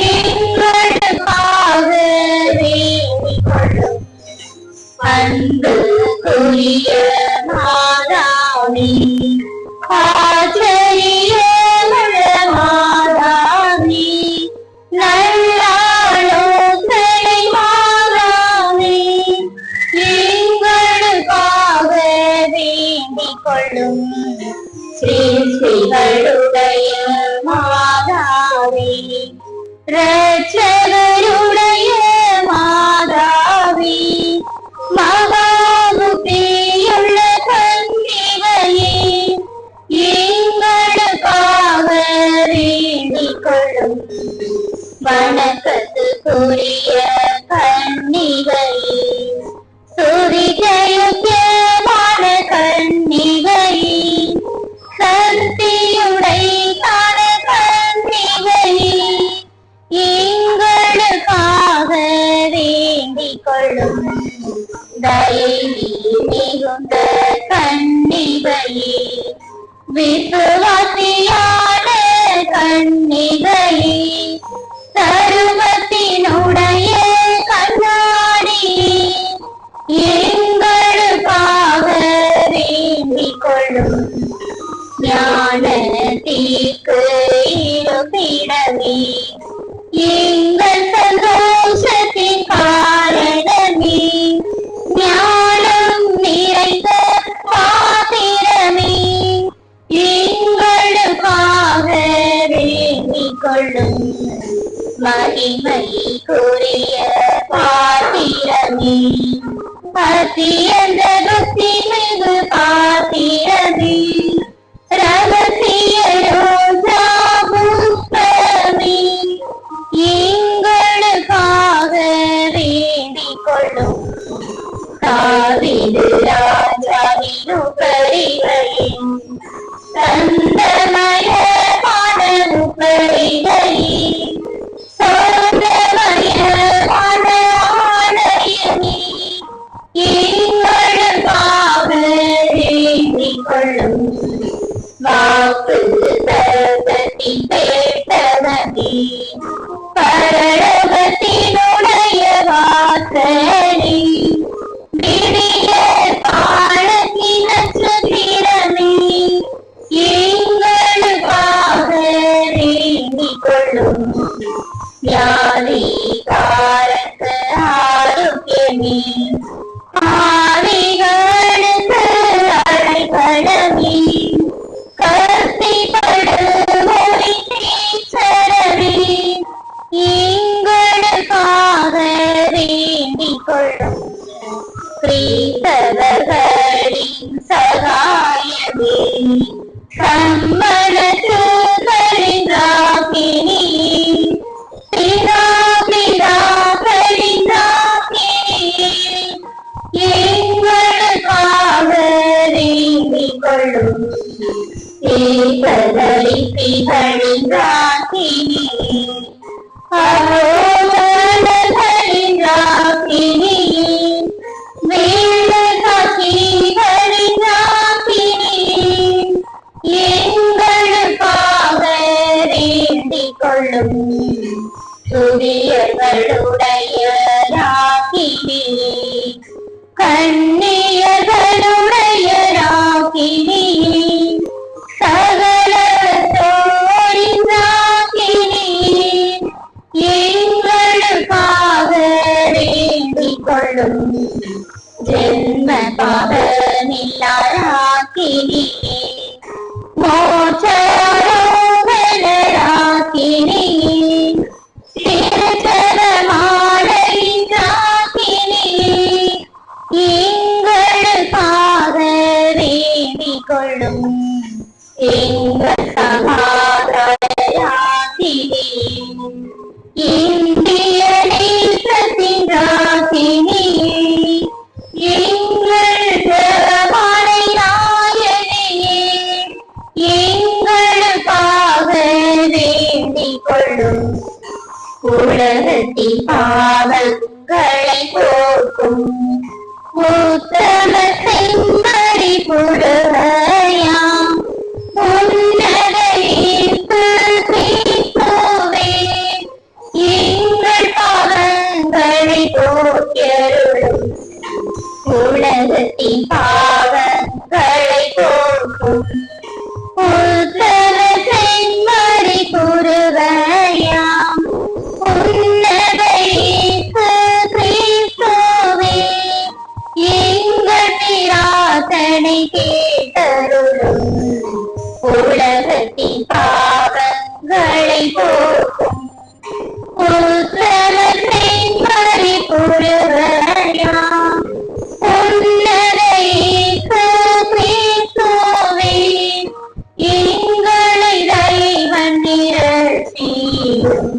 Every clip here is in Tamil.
எங்களுக்காக வேண்டிக் கொள்ளும். அன்புக்குரிய மாதாவே, ஆச்சரியமுள்ள மாதாவே, நல்லாலோசனை மாதாவே, எங்களுக்காக வேண்டிக் கொள்ளும். சிருஷ்டிகளுடைய மாதாவே, இரட்சகருடைய மாதாவே, மகாமுக்தியுள்ள கன்னிகையே, எங்களுக்காக வேண்டிக் கொள்ளும். வணக்கத்துக்குரிய கன்னிகையே, சுரிஜயுக்கியமான கன்னிகையே, சக்தியுடைத்தான கன்னிகையே, எங்களுக்காக வேண்டிக் கொள்ளும். தயை மிகுந்த கன்னிகையே, விசுவாசியான கன்னிகையே, சர்வத்தினுடைய கண்ணாடியே, எங்களுக்காக வேண்டிக் கொள்ளும். ஞானத்திற்கு இருப்பிடமே, எங்கள் சந்தோஷத்தின் காரணமே, ஞானம் நிறைந்த பாத்திரமே, எங்களுக்காக வேண்டிக் கொள்ளும். மகிமைக்குரிய பாத்திரமே, அத்தியந்த பக்தி மிகு பாத்திரமே, ரகசிய ரோஜா புஷ்பமே, எங்களுக்காக வேண்டிக் கொள்ளும். தாவீது ராஜாவின் உபரிகளின் சந்தமயமான உபரிகளே, சோதமயமான ஆலயமே, எங்களுக்காக வேண்டிக் கொள்ளும். வாக்கு தத்தத்தின் பேட்டவனே, பரலோகத்தினுடைய வாசலே, விடிய காலத்தின் நட்சத்திரமே, எங்களுக்காக வேண்டிக் கொள்ளும். வியாதிகாரக்க ஆரோக்கியமே, ஆவிகளுக்கு அடைக்கலமே, கத்திப்படுவோரின் தீட்சரமே, எங்களுக்காக வேண்டிக் கொள்ளும். கிறிஸ்தவர்களின் சகாயமே, சம்மனத்துகளின் ராக்கினியே, பிதாக்களின் ராக்கினியே, எங்களுக்காக வேண்டிக் கொள்ளும். ஏகதரிசிகளின் ராக்கினியே, அரோகர்களின் ராக்கினியே, வேதசாட்சிகளின் ராக்கினியே, எங்களுக்காக வேண்டிக் கொள்ளும். துரியர்களுடைய ராக்கினியே, கன்னியர்களுடைய ராக்கினியே, சகலத்தோரின் ராக்கினியே, எங்களுக்காக வேண்டிக் கொள்ளும். ஜென்ம பாவமில்லா ராக்கினியே, மோட்சாரோகண ராக்கினியே, திருச்சரமாலையின் ராக்கினியே, எங்களுக்காக வேண்டிக் கொள்ளும். எங்கள் சமாதான ராக்கினியே, இந்திய தேசத்தின் ராக்கினியே, எங்கள் ஜெபமாலை நாயகியே, எங்களுக்காக வேண்டிக் கொள்ளும். உலகத்தின் பாவங்களை போக்கும் உத்தம செம்மறி புலகையாம் உன்னத இயேசு கிறிஸ்துவே, உலகத்தின் பாவங்களை போக்கும் உத்தம செம்மறி புருவயாம் உன்னத இயேசு கிறிஸ்துவே எங்கள் பிரார்த்தனை கேட்டருளும் உலகத்தின் பாவங்களை போக்கும் உத்தம செம்மறி புருவயாம் உன்னத இயேசு கிறிஸ்துவே எங்களை தெய்வன் நிரட்சியும்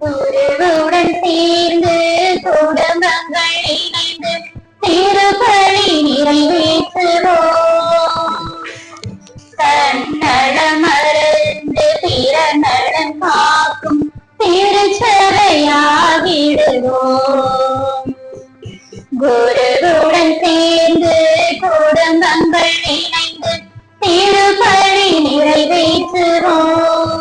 குருவுடன் சேர்ந்து குடும்பங்கள் இணைந்து திருப்பலி நிறைவேற்றுவோம் தன்னலம் மறந்து பிற நலம் காக்கும் திருச்சபையாகிடுவோம் குருவுடன் சேர்ந்து குடும்பங்கள் இணைந்து திருப்பலி நிறைவேற்றுவோம்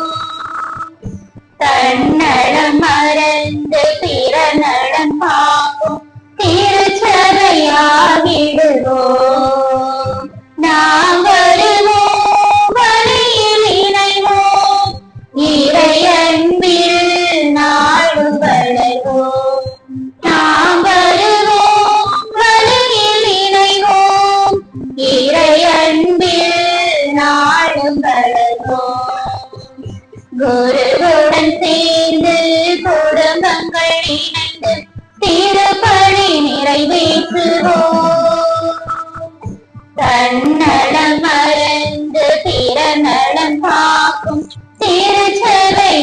தன்னலம் மறந்து பிற நலம் காக்கும் திருச்சபையாகிடுவோம் நாம் வருவோம் வழியில் இணைவோம் இறையன்பில் நாளும் வளர்வோம் நாம் வருவோம் வழியில் இணைவோம் இறையன்பில் நாளும் வளர்வோம் குருவுடன் சேர்ந்து குடும்பங்கள் இணைந்து திருப்பலி நிறைவேற்றுவோம் தன்னலம் மறந்து பிற நலம் காக்கும் திருச்சபையாகிடுவோம்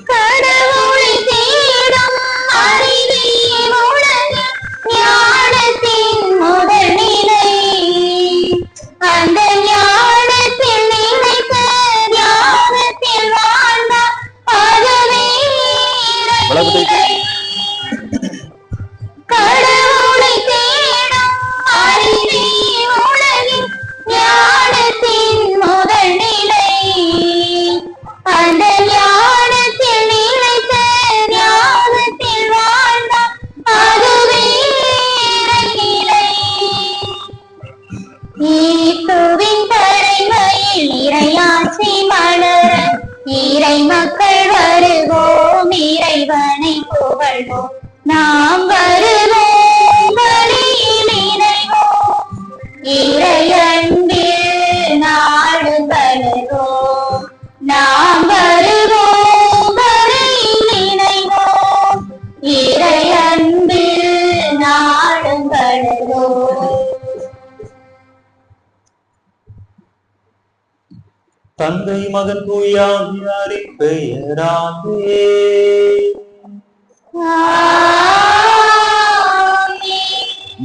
கடவுளை தேடும் அறிவே உலகில் ஞானத்தின் முதல் நிலை அந்த ஞானத்தில் நிலைத்த ஞானத்தில் வாழ்ந்த அதுவே இறைநிலை கடவுளை தேடும் அறிவே உலகில் ஞானத்தின் முதல் நிலை அந்த ஞானத்தில் நிலைத்த ஞானத்தில் வாழ்ந்த அதுவே இறைநிலை இயேசுவின் தலைமையில் இறையாட்சி மலர இறை மக்கள் வருவோம் இறைவனை புகழ்வோம் நாம் வருவோம் வழியில் இணைவோம் இறையன்பில் நாடு வளர்வோம் நாம் வருவோம் வழியில் இணைவோம் இறையன்பில் நாடு வளர்வோம் தந்தை மகன் தூயாவியாரின் பெயராலே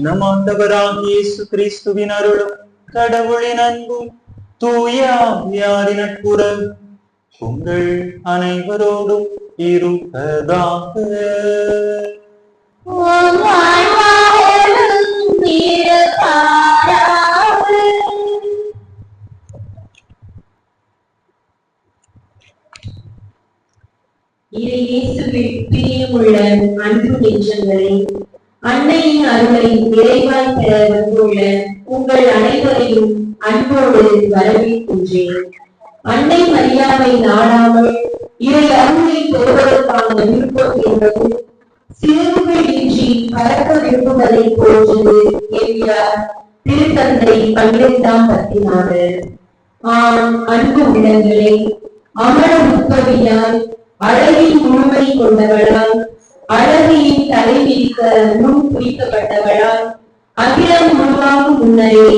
நம் ஆண்டவராகிய இயேசு கிறிஸ்துவின் அருளும் கடவுளின் அன்பும் தூய ஆவியாரின் நட்புறவும் உங்கள் அனைவரோடும் இருப்பதாக. பிரியமுள்ள அன்பு நெஞ்சங்களே, அன்னையின் அருளை நிறைவாய் பெற வந்துள்ள உங்கள் அனைவரையும் அன்போடு வரவேற்கின்றேன். அன்னை மரியாதை நாடாமல் இறை அருளை பெறுவதற்கான விருப்பம் என்பது சிறுவுகள் இன்றி பறக்க விரும்புவதை போன்றது என்கிறார் திருத்தந்தை 12ஆம் பத்தினாளர். அன்பு உள்ளங்களே, அமர உட்பவியால் அழகின் முழுமை கொண்டவளால் அழகியின் தலைவிரிக்க முன் குறிக்கப்பட்டவளால் அகிலம் உருவாகும் முன்னரே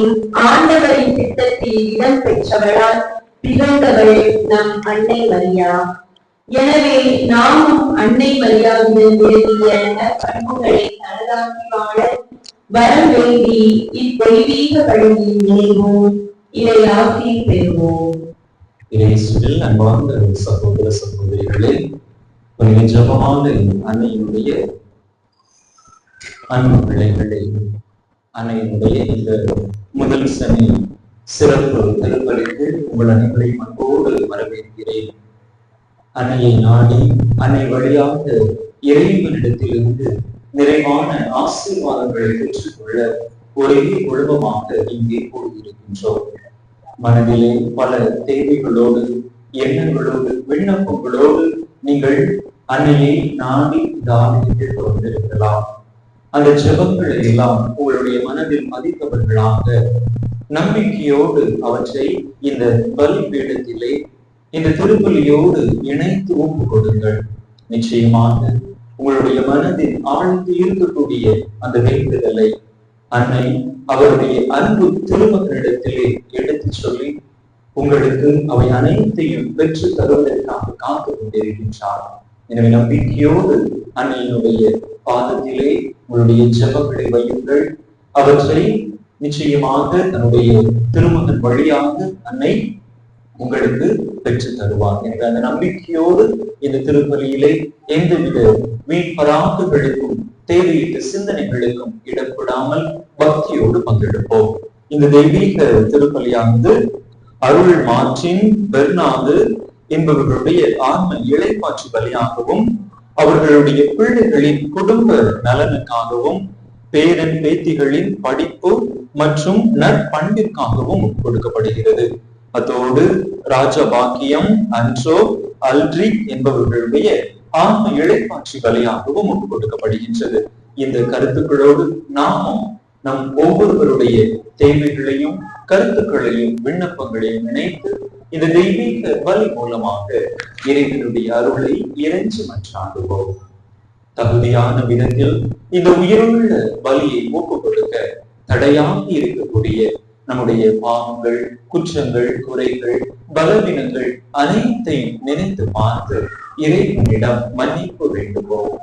ஆண்டவரின் திட்டத்தில் இடம் பெற்றவளால் திகழ்ந்தவள் நம் அன்னை மரியா. எனவே நாமும் அன்னை மரியாவுடன் எழுதிய பண்புகளை தனதாக்கி வாழ வரம் வேண்டி இத்தெய்வீக வழியில் இணைவோம், இதை ஆசி பெறுவோம். இயேசுவில் அன்பார்ந்த சகோதர சகோதரிகளே, ஒரு ஜெபமான அன்னையினுடைய அன்பு பிள்ளைகளே, அன்னையினுடைய இந்த முதல் சனி சிறப்பு திருப்பலிக்கு உங்கள் அனைவரையும் அன்போடு வரவேற்கிறேன். அன்னையை நாடி அன்னை வழியாக இறைவனிடத்திலிருந்து நிறைவான ஆசீர்வாதங்களை பெற்றுக்கொள்ள ஒரே குழுமமாக இங்கே கூடியிருக்கின்றோம். மனதிலே பல தேவைகளோடு, எண்ணங்களோடு, விண்ணப்பங்களோடு நீங்கள் அன்னையை நாடி தானியத்தில் கொண்டிருக்கலாம். அந்த ஜெபங்களை எல்லாம் உங்களுடைய மனதில் மதித்தவர்களாக நம்பிக்கையோடு அவற்றை இந்த பலிபீடத்திலே இந்த திருப்பலியோடு இணைத்து ஒப்பு கொடுங்கள். நிச்சயமாக உங்களுடைய மனதில் ஆழ்ந்து இருக்கக்கூடிய அந்த வேண்டுதலை அன்னை அவருடைய அன்பு திருமகனிடத்திலே எடுத்து சொல்லி உங்களுக்கு அவை அனைத்தையும் பெற்று தருவதற்காக காத்து கொண்டிருக்கின்றார். எனவே நம்பிக்கையோடு அன்னையினுடைய பாதத்திலே உங்களுடைய ஜெபங்களை வையுங்கள். அவற்றை நிச்சயமாக தன்னுடைய திருமகன் வழியாக அன்னை உங்களுக்கு பெற்று தருவார் என்ற அந்த நம்பிக்கையோடு இந்த திருப்பலியிலே எந்தவித வீண்பராக்குகளுக்கும் தேவையிட்ட சிந்தனைகளுக்கும் இடப்படாமல் பக்தியோடு பங்கெடுப்போம். இந்த தெய்வீக திருப்பலியானது அருள் மார்ட்டின் பெர்னார்டு என்பவர்களுடைய ஆன்ம இளைப்பாற்று பலியாகவும் அவர்களுடைய பிள்ளைகளின் குடும்ப நலனுக்காகவும் பேரன் பேத்திகளின் படிப்பு மற்றும் நற்பண்பிற்காகவும் கொடுக்கப்படுகிறது. அதோடு ராஜபாக்கியம் அன்ட்ரோ அல்ட்ரிக் என்பவர்களுடைய ஆன்ம இளைப்பாட்சி பலியாகவும் கொடுக்கப்படுகின்றது. இந்த கருத்துக்களோடு நாமும் நம் ஒவ்வொருவருடைய தேவைகளையும் கருத்துக்களையும் விண்ணப்பங்களையும் இணைத்து இந்த தெய்வீக பலி மூலமாக இறைவனுடைய அருளை இறைஞ்சி மன்றாடுவோம். தகுதியான விதத்தில் இந்த உயிருள்ள பலியை ஒப்பு கொடுக்க தடையாக இருக்கக்கூடிய நம்முடைய பாவங்கள், குற்றங்கள், குறைகள், பலவீனங்கள் அனைத்தையும் நினைத்து பார்த்து இறைவனிடம் மன்னிப்பு வேண்டுவோம்.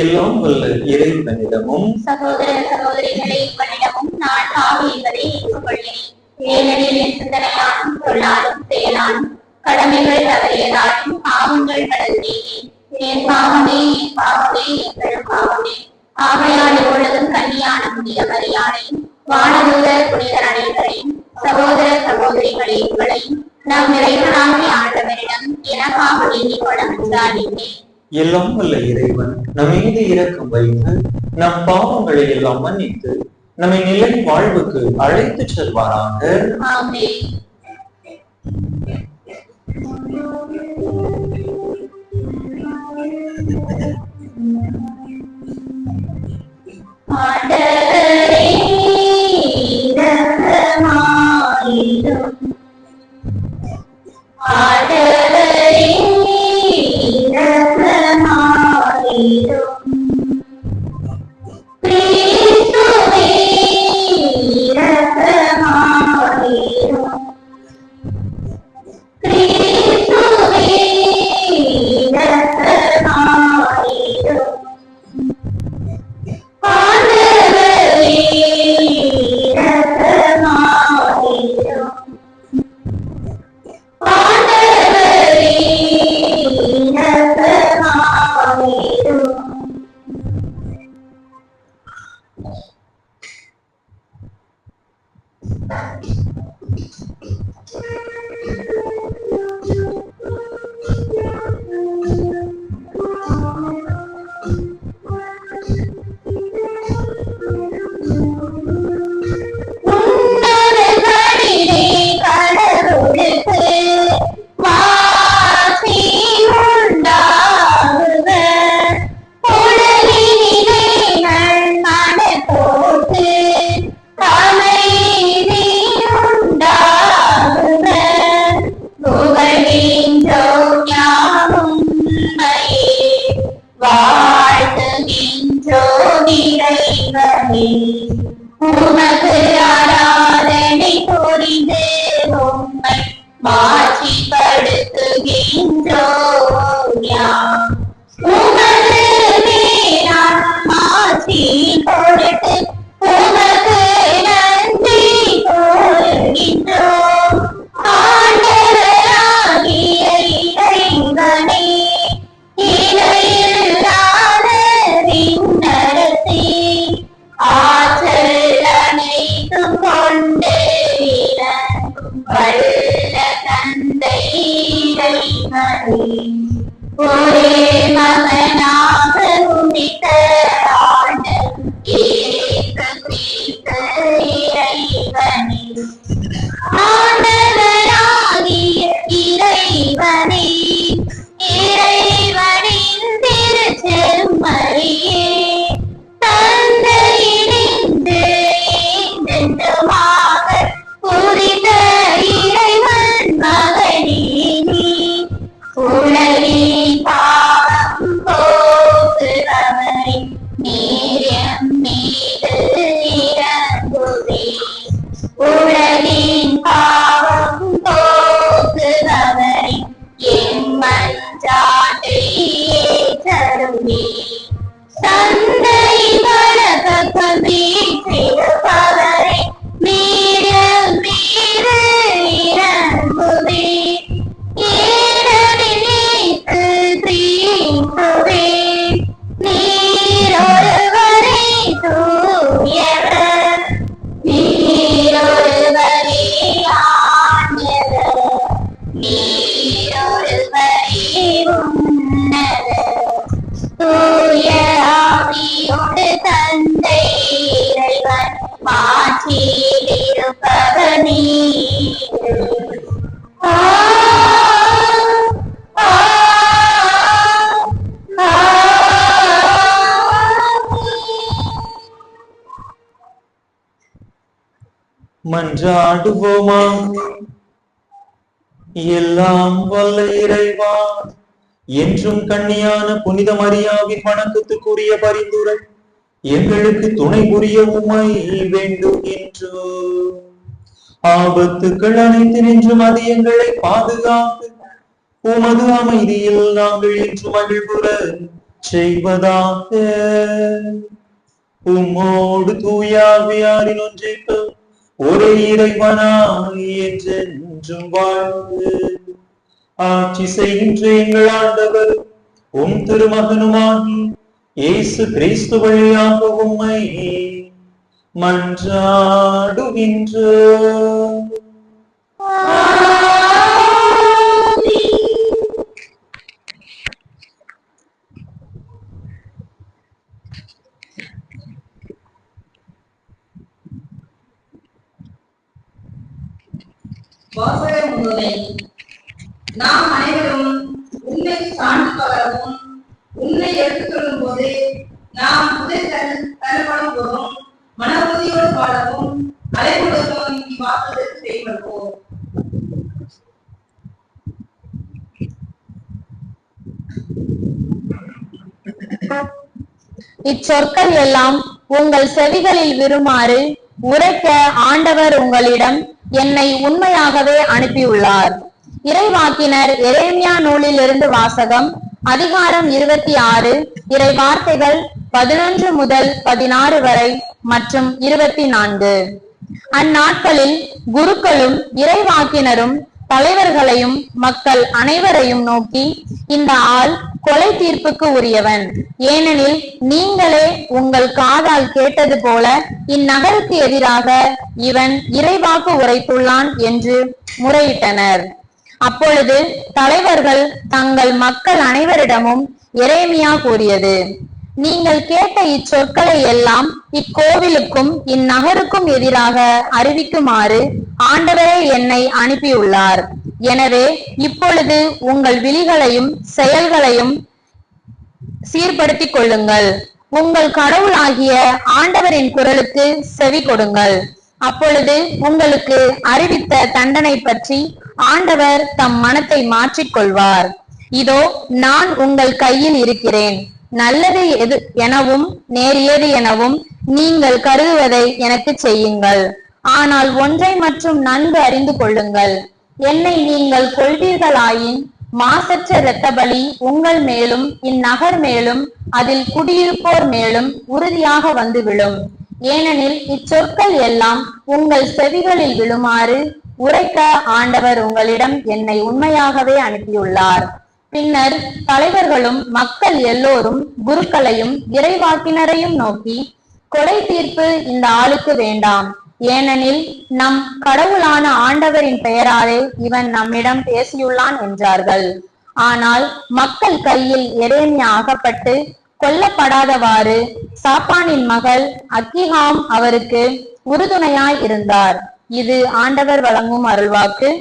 எல்லாம் வல்ல இறைவனிடமும் சகோதர சகோதரிகளை இவனிடமும் நான் பாவி என்பதை ஏற்றுக்கொள்கிறேன். ஏனெனில் என் சிந்தனையாலும் சொல்லாலும் செயலாலும் கடமைகள் தவறியதாலும் பாவங்கள் கடந்தேன். என் பாவமே என் பாவமே என் பாவமே. ஆகையால் இப்பொழுதும் கன்னியான புனித மரியாதையும் வானதூதர் புனிதர் அனைவரையும் சகோதர சகோதரிகளை உங்களையும் நம் இறைவனாகிய ஆண்டவரிடம் எனக்காக வேண்டிக் கொள்ள மன்றாடுகிறேன். எல்லாம் வல்ல இறைவன் நம் மீது இரக்கம் வைத்து நம் பாவங்களை எல்லாம் மன்னித்து நம்மை நிலை வாழ்வுக்கு அழைத்து செல்வாராக. ஆமென். ஆண்டவரே இரக்கமாயிரும். ஆண்டவரே இரக்கமாயிரும். கிறிஸ்துவே இரக்கமாயிரும். கிறிஸ்துவே உமக்கு ஆராதனை புரிந்து உம்மை மாட்சிப்படுத்துகின்றோம். உமது மேலான மாட்சி பொருட்டு உமக்கு நன்றி கூறுகின்றோம். ஆண்டவராகிய இறைவனே, இணையில்லாத விண்ணரசே, ஆற்றல் அனைத்தும் கொண்டு விளங்கும் வல்ல தந்தை இறைவனே, ஒரே மகனாக உதித்த ஆண்டவர் இயேசு கிறிஸ்து இறைவனே, ஆண்டவராகிய இறைவனே, இறைவனின் திருச்செம்மறியே, தந்தையினின்று என்றென்றுமாக உதித்த இறைவன் மகனே, உலகின் பாவம் போக்குபவரே, நீர் எம் மீது இறங்குவே. உலகின் பாவம் போக்குபவரே, என் மன்றாட்டை ஏற்றருளே. தந்தை வலப்பக்கம் வீற்றிருப்பவரே, நீர் எம் மீது இறங்குவே. நீர் ஒருவரே தூயவர், நீர் ஒருவரே ஆண்டவர், நீர் ஒருவரே உன்னதர். தூய ஆவியோடு தந்தை இறைவன் மாட்சியில் இருப்பவர் நீர். மன்றாடுவோமா. எல்லாம் வல்ல இறைவா, என்றும் கன்னியான புனித மரியாவின் வணக்கத்துக்குரிய பரிந்துரை எங்களுக்கு துணை புரிய உம்மை வேண்டுகின்றோம். ஆபத்துக்கள் அனைத்து நின்றும் அது எங்களை பாதுகாத்து உமது அமைதியில் நாங்கள் என்று மகிழ்வுற செய்வதாக. உம்மோடு தூயாவியாரின் ஒன்றைக்கு ஒரே இறைவனாய் என்றென்றும் வாழ்ந்து ஆட்சி செய்கின்ற எங்கள் ஆண்டவர் உம் திருமகனுமாகி இயேசு கிறிஸ்து வழியாக உம்மை மன்றாடுகின்றோம். வாசக முன்னுரை. நாம் அனைவரும் உண்மைக்கு சான்று பகரவும் உண்மை எடுத்துச் சொல்லும் போது நாம் முதல் தரப்படும் போதும் மன உறுதியோடு பாடவும் அலைமுடக்கும் இவ்வாசகத்திற்கு செயல்படுவோம். இச்சொற்கள் எல்லாம் உங்கள் செவிகளில் விருமாறு உரைக்க ஆண்டவர் உங்களிடம் என்னை உண்மையாகவே அனுப்பியுள்ளார். இறைவாக்கினர் எரேமியா நூலிலிருந்து வாசகம். அதிகாரம் 26, இறை வார்த்தைகள் 11 முதல் 16 வரை மற்றும் 24. அந்நாட்களில் குருக்களும் இறைவாக்கினரும் தலைவர்களையும் மக்கள் அனைவரையும் நோக்கி, இந்த ஆள் கொலை தீர்ப்புக்கு உரியவன். ஏனெனில் நீங்களே உங்கள் காதால் கேட்டது போல இந்நகருக்கு எதிராக இவன் இறைவாக்கு உரைத்துள்ளான் என்று முறையிட்டனர். அப்பொழுது தலைவர்கள் தங்கள் மக்கள் அனைவரிடமும் எரேமியா கூறியது: நீங்கள் கேட்ட இச்சொற்களை எல்லாம் இக்கோவிலுக்கும் இந்நகருக்கும் எதிராக அறிவிக்குமாறு ஆண்டவரே என்னை அனுப்பியுள்ளார். எனவே இப்பொழுது உங்கள் விழிகளையும் செயல்களையும் சீர்படுத்திக் கொள்ளுங்கள். உங்கள் கடவுளாகிய ஆண்டவரின் குரலுக்கு செவி கொடுங்கள். அப்பொழுது உங்களுக்கு அறிவித்த தண்டனை பற்றி ஆண்டவர் தம் மனத்தை மாற்றிக் கொள்வார். இதோ நான் உங்கள் கையில் இருக்கிறேன். நல்லது எது எனவும் நேரியது எனவும் நீங்கள் கருதுவதை எனக்கு செய்யுங்கள். ஆனால் ஒன்றை மற்றும் நன்கு அறிந்து கொள்ளுங்கள்: என்னை நீங்கள் கொள்வீர்களாயின் மாசற்ற இரத்த பலி உங்கள் மேலும் இந்நகர் மேலும் அதில் குடியிருப்போர் மேலும் உறுதியாக வந்து விழும். ஏனெனில் இச்சொற்கள் எல்லாம் உங்கள் செவிகளில் விழுமாறு உரைக்க ஆண்டவர் உங்களிடம் என்னை உண்மையாகவே அனுப்பியுள்ளார். பின்னர் தலைவர்களும் மக்கள் எல்லோரும் குருக்களையும் இறைவாக்கினரையும் நோக்கி, கொலை தீர்ப்பு இந்த ஆளுக்கு வேண்டாம், ஏனெனில் நம் கடவுளான ஆண்டவரின் பெயராலே இவன் நம்மிடம் பேசியுள்ளான் என்றார்கள். ஆனால் மக்கள் கையில் எரேமியா அகப்பட்டு கொல்லப்படாதவாறு சாப்பானின் மகள் அக்கிகாம் அவருக்கு உறுதுணையாய் இருந்தார். இது ஆண்டவர் வழங்கும் அருள்வாக்கு.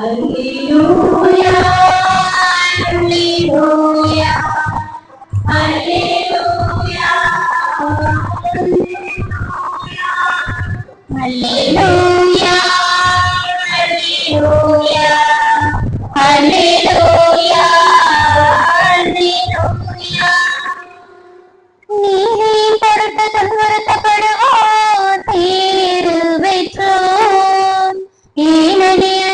அல்லேலூயா அல்லேலூயா அல்லேலூயா அல்லேலூயா அல்லேலூயா அல்லேலூயா அல்லேலூயா. நீரின் பொருட்டு துன்புறுத்தப்படுவோர் பேறு பெற்றோர், ஏனெனில்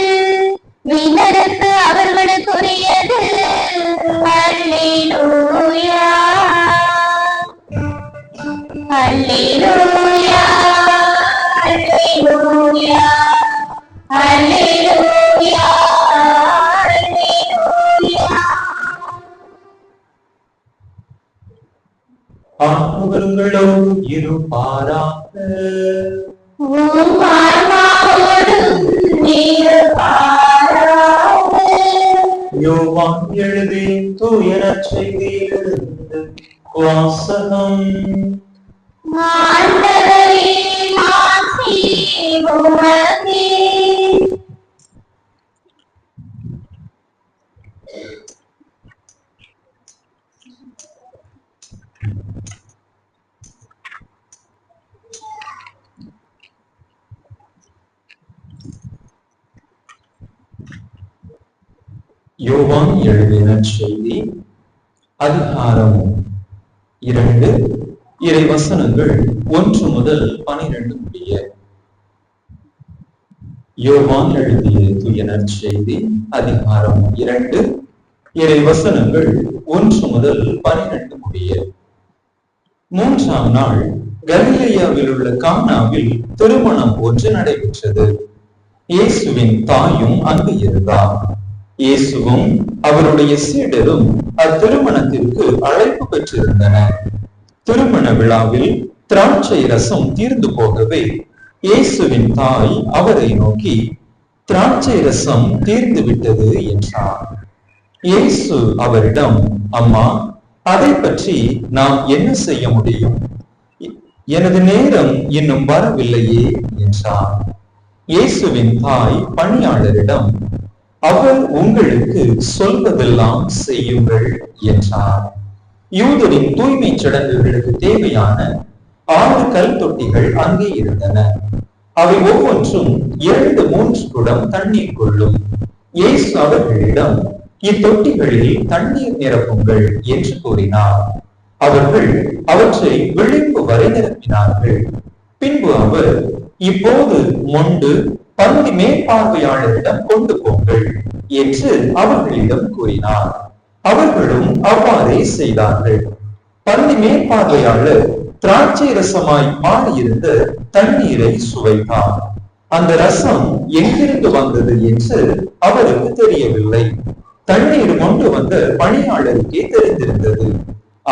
விண்ணரசு அவர்களுக்குரியது. அல்லேலூயா அல்லேலூயா அல்லேலூயா அல்லேலூயா அல்லேலூயா. ஆண்டவர்களோடு இருப்பாராக. உம் ஆன்மாவோடும் இருப்பாராக. யோவான் எழுதி தூய நற்செய்தியிலிருந்து வாசகம். ஆண்டவரே மாட்சி உமக்கே. யோவான் எழுதிய நற்செய்தி அதிகாரம் 2 இறை வசனங்கள் 1 முதல் 12 முடிய. யோவான் எழுதிய தூய நற்செய்தி அதிகாரம் 2 இறை வசனங்கள் 1 முதல் 12 முடிய. 3ஆம் நாள் கலிலேயாவில் உள்ள கானாவில் திருமணம் ஒன்று நடைபெற்றது. இயேசுவின் தாயும் அங்கு இருந்தார். இயேசுவும் அவருடைய சீடரும் அத்திருமணத்திற்கு அழைப்பு பெற்றிருந்தனர். திருமண விழாவில் திராட்சை ரசம் தீர்ந்து போகவே இயேசுவின் தாய் அவரை நோக்கி, திராட்சை ரசம் தீர்ந்து விட்டது என்றார். இயேசு அவரிடம், அம்மா, அதை பற்றி நாம் என்ன செய்ய முடியும்? எனது நேரம் இன்னும் வரவில்லையே என்றார். இயேசுவின் தாய் பணியாளரிடம், அவர் உங்களுக்கு சொல்வதெல்லாம் செய்யுங்கள் என்றார். யூதரின் தூய்மை சடங்குகளுக்கு தேவையான 6 கல் தொட்டிகள் அங்கே இருந்தன. அவை ஒவ்வொன்றும் 2-3 குடம் தண்ணீர் கொள்ளும். இயேசு அவர்களிடம், இத்தொட்டிகளில் தண்ணீர் நிரப்புங்கள் என்று கூறினார். அவர்கள் அவற்றை விளிம்பு வரை நிரப்பினார்கள். பின்பு அவர், இப்போது மொண்டு பந்தி மேற்பார்வையாளரிடம் கொண்டு போங்கள் என்று அவர்களிடம் கூறினார். அவர்களும் அவ்வாறே செய்தார்கள். பந்தி மேற்பார்வையாளர் திராட்சை ரசமாய் மாறியிருந்த தண்ணீரை சுவைத்தார். அந்த ரசம் எங்கிருந்து வந்தது என்று அவருக்கு தெரியவில்லை. தண்ணீர் கொண்டு வந்த பணியாளருக்கே தெரிந்திருந்தது.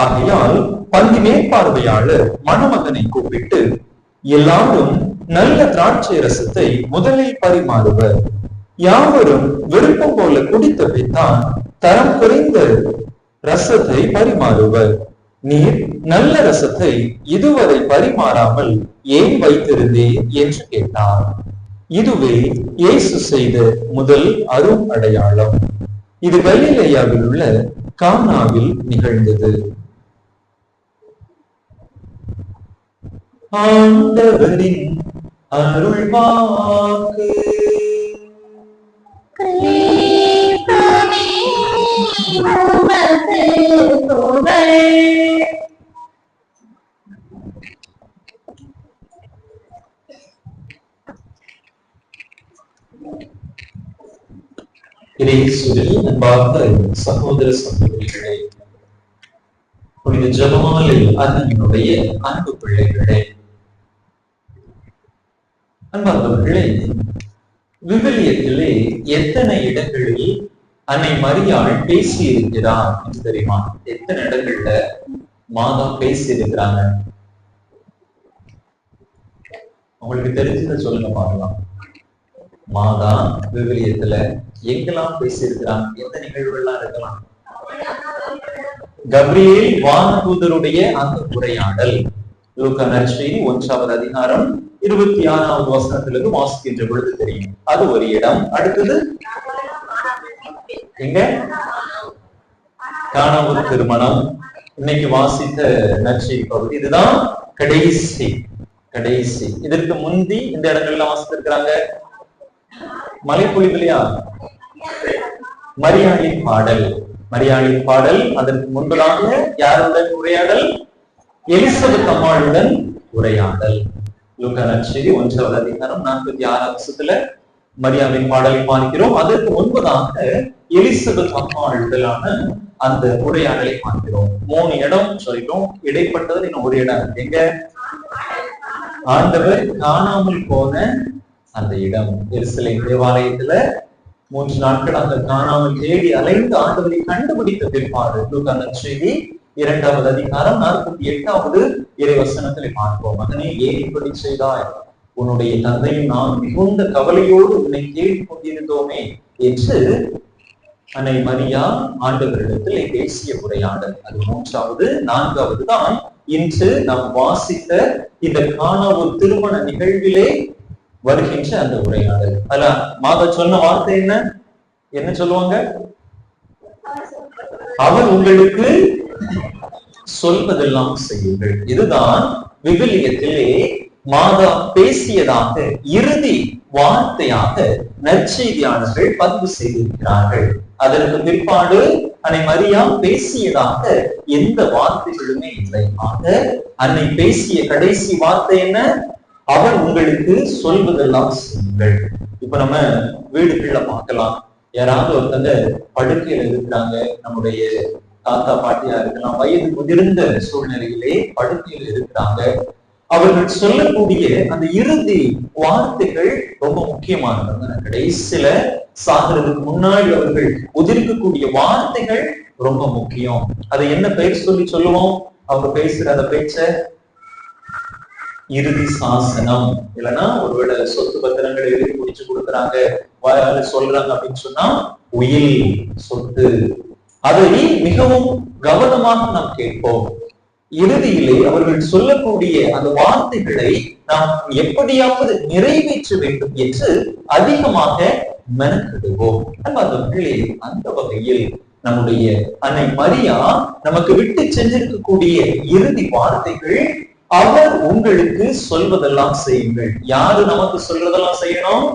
ஆகையால் பந்தி மேற்பார்வையாளர் மணமகனை கூப்பிட்டு, எல்லாரும் நல்ல திராட்சை ரசத்தை முதலில் பரிமாறுவர். யாவரும் விருப்பம் போல குடித்த பின்தான் தரம் குறைந்த ரசத்தை பரிமாறுவர். நீர் நல்ல ரசத்தை இதுவரை பரிமாறாமல் ஏன் வைத்திருந்தேன் என்று கேட்டார். இதுவே இயேசு செய்த முதல் அரும் அடையாளம். இது கலிலேயாவில் உள்ள கானாவில் நிகழ்ந்தது. ஆண்டவரின் அருள்வாக்கு. கிறிஸ்துவே உமக்கு புகழ். இயேசுவில் அன்பார்ந்த சகோதர சகோதரிகளே, புனித ஜெபமாலை அன்னையினுடைய அன்பு பிள்ளைகளே, அன்பார்ந்தவர்களே, விவிலியத்திலே எத்தனை இடங்களில் அன்னை மரியாள் பேசி இருக்கிறார் என்று தெரியுமா? எத்தனை இடங்கள்ல மாதா பேசி இருக்கிறாங்க? உங்களுக்கு தெரிஞ்சதை சொல்லுங்க பார்க்கலாம். மாதா விவிலியத்துல எங்கெல்லாம் பேசி இருக்கிறாங்க? எந்த நிகழ்வுகள்லாம் இருக்கலாம்? கப்ரியேல் வானதூதருடைய அந்த உரையாடல், லூக்கா நற்செய்தி 1ஆவது அதிகாரம் 26வது வசனத்திலிருந்து வாசிக்கின்ற பொழுது தெரியும். அது ஒரு இடம். அடுத்தது எங்க? கானாவூர் திருமணம். இன்னைக்கு வாசித்த நற்செய்தி பகுதி இதுதான் கடைசி. இதற்கு முந்தி இந்த இடங்கள்ல வாசித்திருக்கிறாங்க. மலைப்பொழிவிலையா மரியாளின் பாடல். அதற்கு முன்பதாக யாருடன் உரையாடல்? எலிசபெத் அம்மாளுடன் உரையாடல். லூக்கா நற்செய்தி 1வது அதிகாரம் 46 மரியாவின் பாடலை பார்க்கிறோம். அதற்கு முன்பதாக எலிசபெத் அம்மாளுடனான அந்த உரையாடலை பார்க்கிறோம். 3 இடம் சொல்லிட்டோம். இடைப்பட்டது இன்னும் ஒரு இடம் இருக்கு. எங்க? ஆண்டவர் காணாமல் போன அந்த இடம். எருசலேம் தேவாலயத்துல 3 நாட்கள் அந்த காணாமல் தேடி அலைந்து ஆண்டவரை கண்டுபிடித்த பிற்பாடு லூக்கா நற்செய்தி 2வது அதிகாரம் 48வது இறைவசனத்திலே பார்ப்போம். மகனே, ஏன் இப்படி செய்தாய்? உன்னுடைய தந்தையும் நான் மிகுந்த கவலையோடு உன்னை தேடி கொண்டிருந்தோமே என்று அன்னை மரியா ஆண்டவரிடத்தில் பேசிய உரையாடல். அது 3வது. 4வது தான் இன்று நாம் வாசித்த இந்த கானாவூர் திருமண நிகழ்விலே வருகின்ற அந்த உரையாடல். அதுல மாதா சொன்ன வார்த்தை என்ன சொல்லுவாங்க? அவர் உங்களுக்கு சொல்வதெல்லாம் செய்யுங்கள். இதுதான் விவிலியத்திலே மாதா பேசியதாக இறுதி வார்த்தையாக நற்செய்தியாளர்கள் பதிவு செய்திருக்கிறார்கள். அதற்கு பிற்பாடு அன்னை மரியா பேசியதாக எந்த வார்த்தைகளுமே இல்லை. ஆக அன்னை பேசிய கடைசி வார்த்தை என்ன? அவர் உங்களுக்கு சொல்வதெல்லாம் செய்யுங்கள். இப்ப நம்ம வீடுகள்ல பார்க்கலாம். யாராவது ஒருத்தங்க படுக்கையில இருக்கிறாங்க, நம்முடைய தாத்தா பாட்டியா இருக்கலாம், வயது முதிர்ந்த சூழ்நிலையிலே படுக்கையில் இருக்கிறாங்க. அவர்கள் சொல்லக்கூடிய அந்த இறுதி வார்த்தைகள் ரொம்ப முக்கியமானது. கடைசியில சாகிறதுக்கு முன்னாடி அவர்கள் உதிர்க்கக்கூடிய வார்த்தைகள் ரொம்ப முக்கியம். அதை என்ன பெயர் சொல்லுவோம்? அவங்க பேசுற அந்த பேச்ச இறுதி சாசனம். இல்லைன்னா ஒருவேளை சொத்து பத்திரங்களை எழுதி முடிச்சு கொடுக்குறாங்க, வாயால சொல்றாங்க அப்படின்னு சொன்னா உயில் சொத்து. அதை மிகவும் கவனமாக நாம் கேட்போம். இறுதியிலே அவர்கள் சொல்லக்கூடிய அந்த வார்த்தைகளை நாம் எப்படியாவது நிறைவேற்ற வேண்டும் என்று அதிகமாக மெனக்கிடுவோம். அந்த வகையில் நம்முடைய அன்னை மரியா நமக்கு விட்டு சென்றிருக்கக்கூடிய இறுதி வார்த்தைகள், அவர் உங்களுக்கு சொல்வதெல்லாம் செய்யுங்கள். யாரு நமக்கு சொல்வதெல்லாம் செய்யணும்?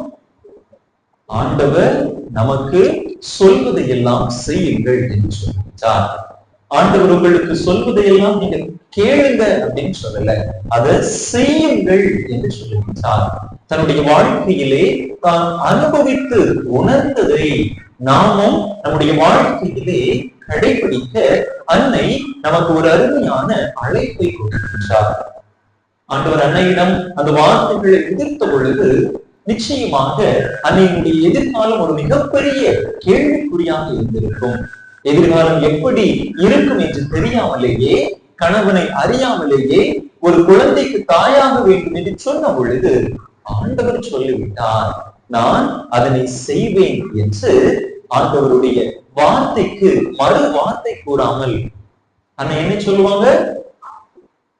ஆண்டவர் நமக்கு சொல்வதையெல்லாம் செய்யுங்கள் என்று சொல்லிட்டார். ஆண்டவர் உங்களுக்கு சொல்வதையெல்லாம் நீங்க கேளுங்க அப்படின்னு சொல்லல, அதை செய்யுங்கள் என்று சொல்லிவிட்டார். தன்னுடைய வாழ்க்கையிலே தான் அனுபவித்து உணர்ந்ததை நாமும் நம்முடைய வாழ்க்கையிலே கடைபிடிக்க அன்னை நமக்கு ஒரு அருமையான அழைப்பை கொடுக்கின்றார். ஆண்டவர் அன்னையிடம் அந்த வார்த்தைகளை எதிர்த்த பொழுது நிச்சயமாக அன்னையினுடைய எதிர்காலம் ஒரு மிகப்பெரிய கேள்விக்குறியாக இருந்திருக்கும். எதிர்காலம் எப்படி இருக்கும் என்று தெரியாமலேயே, கணவனை அறியாமலேயே ஒரு குழந்தைக்கு தாயாக வேண்டும் என்று சொன்ன பொழுது ஆண்டவர் சொல்லிவிட்டார், நான் அதனை செய்வேன் என்று. ஆண்டவருடைய வார்த்தைக்கு மறு வார்த்தை கூறாமல் அன்னை என்ன சொல்லுவாங்க?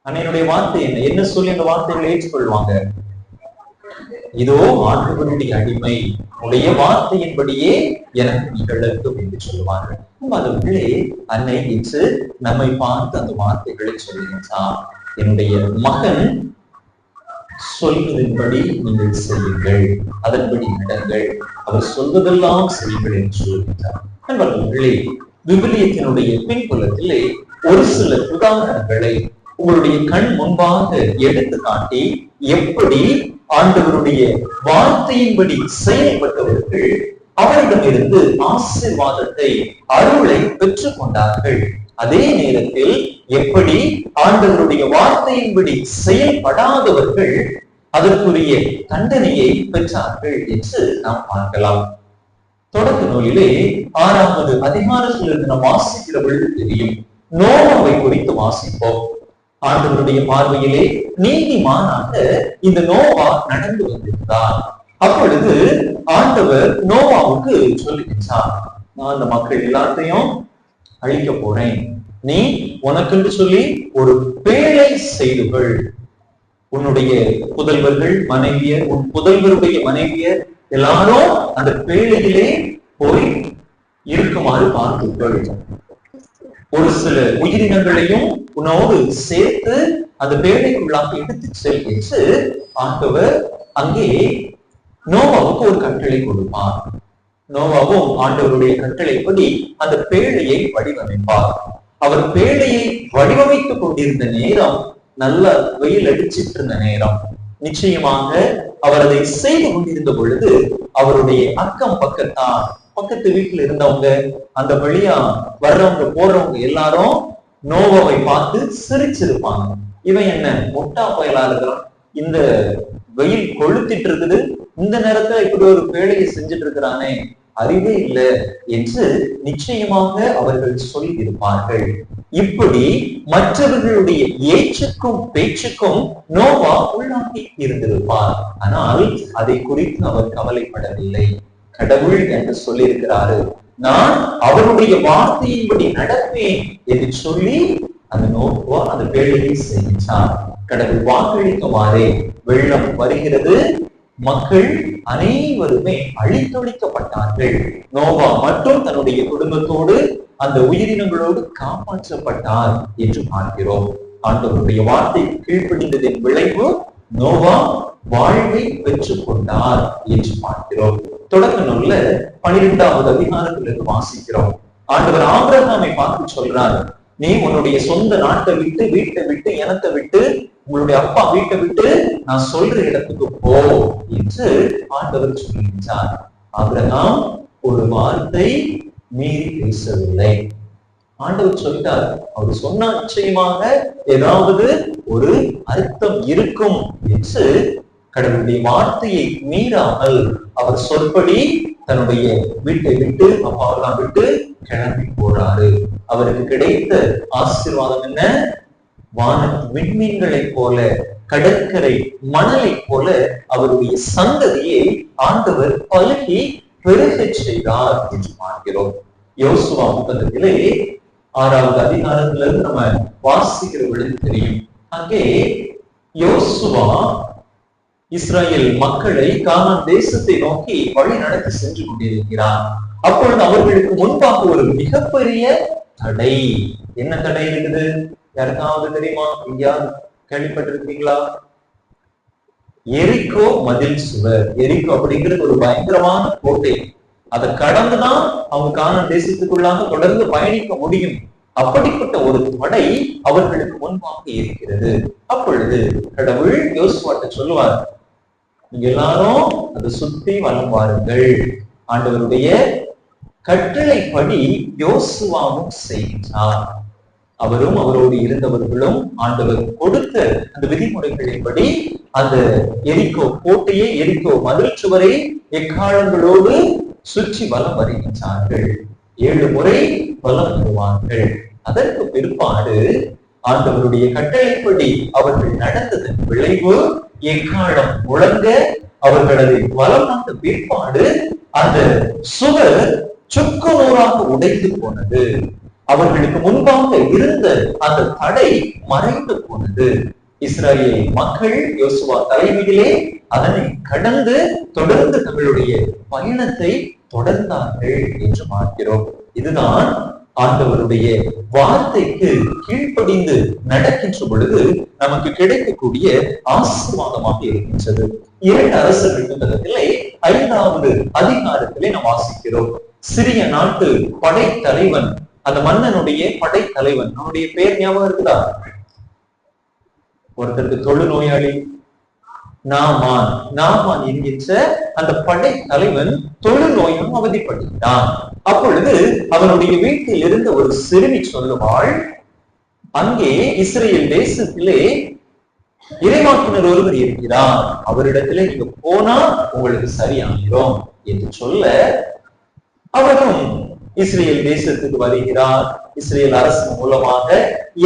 அன்னையினுடைய வார்த்தை என்ன சொல்லி அந்த வார்த்தைகளை ஏற்றுக்கொள்வாங்க? இதோ ஆண்டவருடைய அடிமை, உடைய வார்த்தையின்படியே எனக்கு நிகழட்டும் என்று சொல்லுவார்கள். அதுவே அன்னை இன்று நம்மை பார்த்து அந்த வார்த்தைகளை சொல்லுகின்றார். என்னுடைய மகன் சொல்வதன்படி நீங்கள் செய்யுங்கள், அதன்படி நடங்கள், அவர் சொல்வதெல்லாம் செய்யுங்கள் என்று சொல்லுகின்றார். நண்பர்களே, விவிலியத்தினுடைய பின்புலத்திலே ஒரு சில உதாரணங்களை உங்களுடைய கண் முன்பாக எடுத்து காட்டி, எப்படி ஆண்டவருடைய வார்த்தையின்படி செயல்பட்டவர்கள் அவரிடமிருந்து ஆசீர்வாதத்தை, அருளை பெற்றுக் கொண்டார்கள். அதே நேரத்தில் எப்படி ஆண்டவருடைய வார்த்தையின்படி செயல்படாதவர்கள் அதற்குரிய தண்டனையை பெற்றார்கள் என்று நாம் பார்க்கலாம். தொடக்க நூலிலே 6வது அதிகாரத்திலிருந்து நாம் வாசிக்கிற பொழுது தெரியும். நோவாவை குறித்து வாசிப்போம். ஆண்டவருடைய பார்வையிலே நீதிமானாக இந்த நோவா நடந்து வந்திருந்தார். அப்பொழுது ஆண்டவர் நோவாவுக்கு சொல்லுகின்றார், நான் அந்த மக்கள் எல்லாத்தையும் அழிக்க போறேன், நீ உனக்கென்று சொல்லி ஒரு பேழை செய்து கொள். உன்னுடைய புதல்வர்கள், மனைவியர், உன் புதல்வருடைய மனைவியர் எல்லாரும் அந்த பேழையிலே போய் இருக்குமாறு பார்த்துக்கள். ஒரு சில உயிரினங்களையும் உன்னோடு சேர்த்து அந்த பேழைக்குள்ளாக எடுத்து செல் என்று ஆண்டவர் அங்கே நோவாவுக்கு ஒரு கட்டளை கொடுப்பார். நோவாவும் ஆண்டவருடைய கட்டளைப்படி அந்த பேழையை வடிவமைப்பார். அவர் பேழையை வடிவமைத்துக் கொண்டிருந்த நேரம் நல்ல வெயில் அடிச்சிட்டு இருந்த நேரம். நிச்சயமாக அவர் அதை செய்து கொண்டிருந்த பொழுது அவருடைய அக்கம் பக்கத்து வீட்டுல இருந்தவங்க, அந்த வழியா வர்றவங்க போறவங்க எல்லாரும் நோவாவை பார்த்து சிரிச்சிருப்பாங்க. இவன் என்ன முட்டா பயலா இருக்கிறான், இந்த வெயில் கொளுத்திட்டு இருக்குது, இந்த நேரத்துல இப்படி ஒரு வேலையை செஞ்சுட்டு இருக்கிறானே, அறிவே இல்லை என்று நிச்சயமாக அவர்கள் சொல்லி இருப்பார்கள். இப்படி மற்றவர்களுடைய ஏச்சுக்கும் பேச்சுக்கும் நோவா உள்ளாகி இருந்திருப்பார். ஆனால் அதை குறித்து அவர் கவலைப்படவில்லை. கடவுள் என்று சொல்லி இருக்கிறாரு, நான் அவருடைய வார்த்தையின்படி நடப்பேன் என்று சொல்லி அந்த நோவா அந்த வேலையை செய்தார். கடவுள் வாக்களிக்குமாறே வெள்ளம் வருகிறது, மக்கள் அனைவருமே அழித்தொழிக்கப்பட்டார்கள். நோவா மட்டும் தன்னுடைய குடும்பத்தோடு அந்த உயிரினங்களோடு காப்பாற்றப்பட்டார் என்று பார்க்கிறோம். ஆண்டவருடைய வார்த்தை கீழ்ப்படிந்ததின் விளைவு நோவா வாழ்வை பெற்றுக் கொண்டார் என்று பார்க்கிறோம். தொடக்க நூல்ல 12வது அதிகாரத்திலிருந்து வாசிக்கிறோம். ஆண்டவர் ஆபிரகாமை பார்த்து சொல்றாரு, நீ உன்னுடைய சொந்த நாட்டை விட்டு, வீட்டை விட்டு, இனத்தை விட்டு, உங்களுடைய அப்பா வீட்டை விட்டு நான் சொல்ற இடத்துக்கு போ என்று ஆண்டவர் சொல்லியிருந்தார். ஆபிரகாம் ஒரு வார்த்தை மீறி பேசவில்லை. ஆண்டவர் சொல்லிட்டார், அவர் சொன்னா நிச்சயமாக ஏதாவது ஒரு அர்த்தம் இருக்கும் என்று கடவுளுடைய வார்த்தையை மீறாமல் அவர் சொற்படி தன்னுடைய வீட்டை விட்டு, அப்பாவெல்லாம் விட்டு கிளம்பி போறாரு. அவருக்கு கிடைத்த ஆசீர்வாதம் என்ன? வானத்து விண்மீன்களை போல, கடற்கரை மணலை போல அவருடைய சந்ததியை ஆண்டவர் பழகி பெருகச் செய்தார் என்று பார்க்கிறோம். யோசுவா புத்தகத்திலே 6வது அதிகாரத்திலிருந்து நம்ம வாசிக்கிற பொழுது தெரியும். அங்கே யோசுவா இஸ்ரேல் மக்களை கானான் தேசத்தை நோக்கி வழி நடத்தி சென்று கொண்டிருக்கிறார். அப்பொழுது அவர்களுக்கு முன்பாக ஒரு மிகப்பெரிய தடை. என்ன தடை இருக்குது? யாருக்காவது தெரியுமா? எங்கேயாவது கேள்விப்பட்டிருக்கீங்களா? எரிகோ மதில் சுவர். எரிகோ அப்படிங்கிறது ஒரு பயங்கரமான கோட்டை. அதை கடந்துதான் அவங்க கானான் தேசத்துக்குள்ளாக தொடர்ந்து பயணிக்க முடியும். அப்படிப்பட்ட ஒரு தடை அவர்களுக்கு முன்பாக இருக்கிறது. அப்பொழுது கடவுள் யோசுவாட்ட சொல்லுவார், நீங்க எல்லாரும் அதை சுத்தி வலம் வாருங்கள். ஆண்டவருடைய கட்டளைப்படி யோசுவாவும் செய்கிறார். அவரும் அவரோடு இருந்தவர்களும் ஆண்டவர் கொடுத்த அந்த விதிமுறைகளின்படி அந்த எரிகோ கோட்டையை, எரிகோ மதில் சுவரை எக்காலங்களோடு சுற்றி வலம் வருகின்றார்கள். 7 முறை வலம் வருவார்கள். அதற்கு பிற்பாடு ஆண்டவருடைய கட்டளைப்படி அவர்கள் நடந்ததன் விளைவு எக்காலம் முழங்க அவர்களது வலம் வந்த பிற்பாடு அந்த சுவர் சுக்கு நூறாக உடைந்து போனது. அவர்களுக்கு முன்பாக இருந்த அந்த தடை மறைந்து போனது. இஸ்ரேல் மக்கள் யோசுவா தலைமையிலே அதனை கடந்து தொடர்ந்து தங்களுடைய பயணத்தை தொடர்ந்தார்கள் என்று பார்க்கிறோம். இதுதான் ஆண்டவருடைய வார்த்தைக்கு கீழ்ப்படிந்து நடக்கின்ற பொழுது நமக்கு கிடைக்கக்கூடிய ஆசீர்வாதமாக இருக்கின்றது. 2 அரசர்கள் புத்தகத்திலே 5வது அதிகாரத்திலே நாம் வாசிக்கிறோம். சிறிய நாட்டு படைத்தலைவன், அந்த மன்னனுடைய படைத்தலைவன், அவனுடைய பேர் ஞாபகம் இருக்குதா? ஒருத்தருக்கு தொழுநோயாளி நாமான் என்கின்ற அந்த படை தலைவன் தொழுநோயும் அவதிப்படுகிறான். அப்பொழுது அவனுடைய வீட்டில் இருந்த ஒரு சிறுமி சொல்லுவாள், அங்கே இஸ்ரேல் தேசத்திலே இறைவாக்கினர் ஒருவர் இருக்கிறார், அவரிடத்திலே நீங்க போனா உங்களுக்கு சரியாகிறோம் என்று சொல்ல அவரும் இஸ்ரேல் தேசத்துக்கு வருகிறார். இஸ்ரேல் அரசு மூலமாக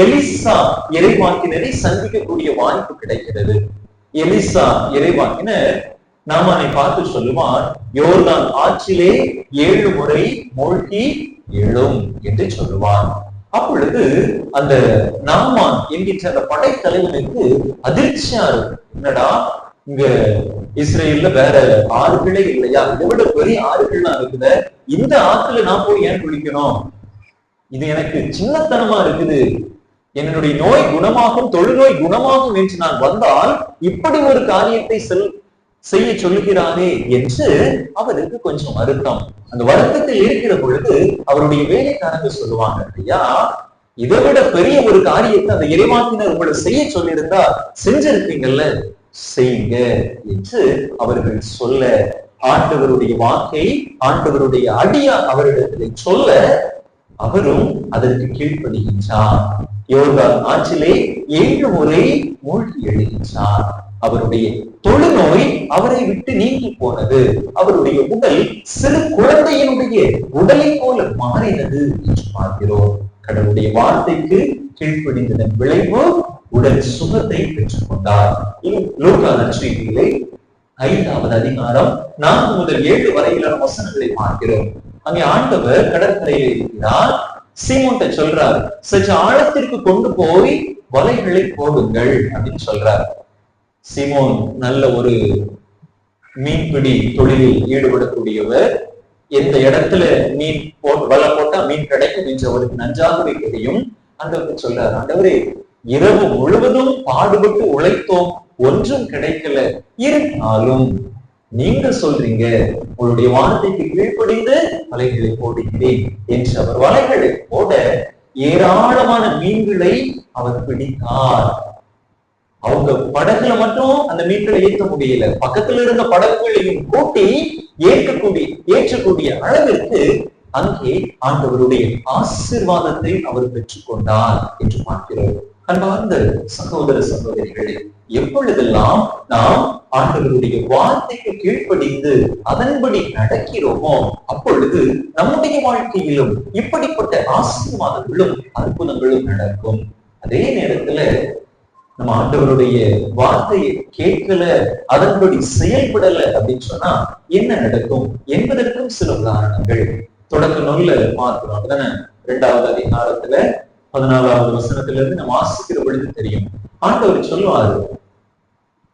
எலிசா இறைவாக்கினரை சந்திக்கக்கூடிய வாய்ப்பு கிடைக்கிறது. எலிசா இறைவாக்கினர் நாமானை பார்த்து சொல்லுவார், யோர்தான் ஆற்றிலே 7 முறை மூழ்கி எழும் என்று சொல்லுவார். அப்பொழுது அந்த நாமான் என்கின்ற அந்த படைத்தலைவனுக்கு அதிர்ச்சியா இருக்கு. என்னடா இங்க இஸ்ரேல்ல வேற ஆறுகளே இல்லையா? இதை விட பெரிய ஆறுகள்லாம் இருக்குது. இந்த ஆத்துல நான் போய் ஏன் குளிக்கணும்? இது எனக்கு சின்னத்தனமா இருக்குது. என்னுடைய நோய் குணமாகும், தொழுநோய் குணமாகும் என்று நான் வந்தால் இப்படி ஒரு காரியத்தை செய்ய சொல்லுகிறாரே என்று அவருக்கு கொஞ்சம் வருத்தம். அந்த வருத்தத்தில் இருக்கிற பொழுது அவருடைய வேலைக்காரங்க சொல்லுவாங்க, ஐயா, இதை விட பெரிய ஒரு காரியத்தை அந்த இறைவாக்கினர் உங்களை செய்ய சொல்லியிருந்தா செஞ்சிருப்பீங்கல்ல, செய்யுங்க என்று அவர்கள் சொல்ல, ஆண்டவருடைய வாக்கை ஆண்டவருடைய அடியா அவரிடத்தில் சொல்ல அவரும் அதற்கு கீழ்ப்படுகின்றார். யோர்தான் ஆற்றிலே 7 முறை மூழ்கி எழுகின்றார். அவருடைய தொழுநோய் அவரை விட்டு நீங்கி போனது. அவருடைய உடல் சிறு குழந்தையினுடைய உடலை போல மாறினது என்று பார்க்கிறோம். கடவுளுடைய வார்த்தைக்கு கீழ்ப்படிந்ததன் விளைவு உடல் சுகத்தை பெற்றுக் கொண்டார். லூக்கா நற்செய்தியிலே 5வது அதிகாரம் 4 முதல் 7 வரையிலான வசனங்களை பார்க்கிறோம். அங்கே ஆண்டவர் கடற்கரையில் இருக்கிறார். சீமோன்ட்ட சொல்றார், சற்று ஆழத்திற்கு கொண்டு போய் வலைகளை போடுங்கள் அப்படின்னு சொல்றார். சீமோன் நல்ல ஒரு மீன்பிடி தொழிலில் ஈடுபடக்கூடியவர். எந்த இடத்துல மீன் வலை போட்டா மீன் கிடைக்கும் என்று அவருக்கு நன்றாகவே தெரியும். ஆண்டவர் சொல்றார், ஆண்டவரே, இரவு முழுவதும் பாடுபட்டு உழைத்தோம், ஒன்றும் கிடைக்கல, இருந்தாலும் நீங்க சொல்றீங்க, உங்களுடைய வார்த்தைக்கு கீழ்ப்படிந்து வலைகளை போடுகிறேன் என்று அவர் வலைகளை போட ஏராளமான மீன்களை அவர் பிடித்தார். அவங்க படகுல மட்டும் அந்த மீன்களை ஏற்ற முடியல, பக்கத்துல இருந்த படகுகளையும் கூட்டி ஏற்றக்கூடிய அளவிற்கு அங்கே ஆண்டவருடைய ஆசீர்வாதத்தை அவர் பெற்றுக்கொண்டார் என்று பார்க்கிறோம். அன்பார்ந்த சகோதர சகோதரிகளே, எப்பொழுதெல்லாம் நாம் ஆண்டவருடைய வார்த்தைக்கு கீழ்ப்படிந்து அதன்படி நடக்கிறோமோ அப்பொழுது நம்முடைய வாழ்க்கையிலும் இப்படிப்பட்ட ஆசீர்வாதங்களும் அற்புதங்களும் நடக்கும். அதே நேரத்துல நம்ம ஆண்டவருடைய வார்த்தையை கேட்கல, அதன்படி செயல்படல அப்படின்னு சொன்னா என்ன நடக்கும் என்பதற்கும் சில உதாரணங்கள் தொடக்க நூல்ல பார்க்கிறோம். அப்படிதானே 2வது அதிகாரத்துல 14வது வசனத்திலிருந்து நம்ம வாசிக்கிற பொழுது தெரியும். ஆண்டவர் சொல்லுவாரு,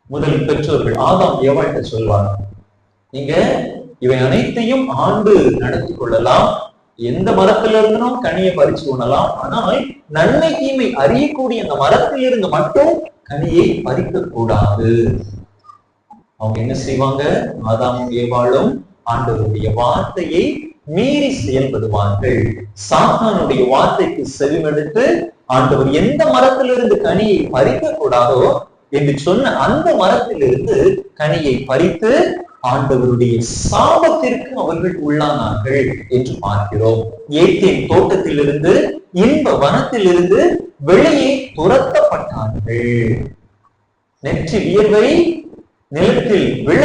முதல் பெற்றோர்கள் ஆதாம் ஏவாள்கிட்ட சொல்வார், நீங்க இவை அனைத்தையும் ஆண்டு நடத்தி கொள்ளலாம், எந்த மரத்துல இருந்தும் கனியை பறிச்சு உண்ணலாம், ஆனால் நன்மை தீமை அறியக்கூடிய அந்த மரத்தில் இருந்து மட்டும் கனியை பறிக்க கூடாது. அவங்க என்ன செய்வாங்க? ஆதாமும் ஏவாளும் ஆண்டவருடைய வார்த்தையை மீறி செயல்படுவார்கள். சாத்தானுடைய வார்த்தைக்கு செவிமடுத்து ஆண்டவர் எந்த மரத்திலிருந்து கனியை பறிக்க கூடாதோ என்று சொன்ன அந்த மரத்திலிருந்து கனியை பறித்து ஆண்டவருடைய சாபத்திற்கு அவர்கள் உள்ளானார்கள் என்று பார்க்கிறோம். ஏதேன் தோட்டத்திலிருந்து, இன்ப வனத்திலிருந்து வெளியே துரத்தப்பட்டார்கள். நெற்றி வியர்வை நிலத்தில் விழ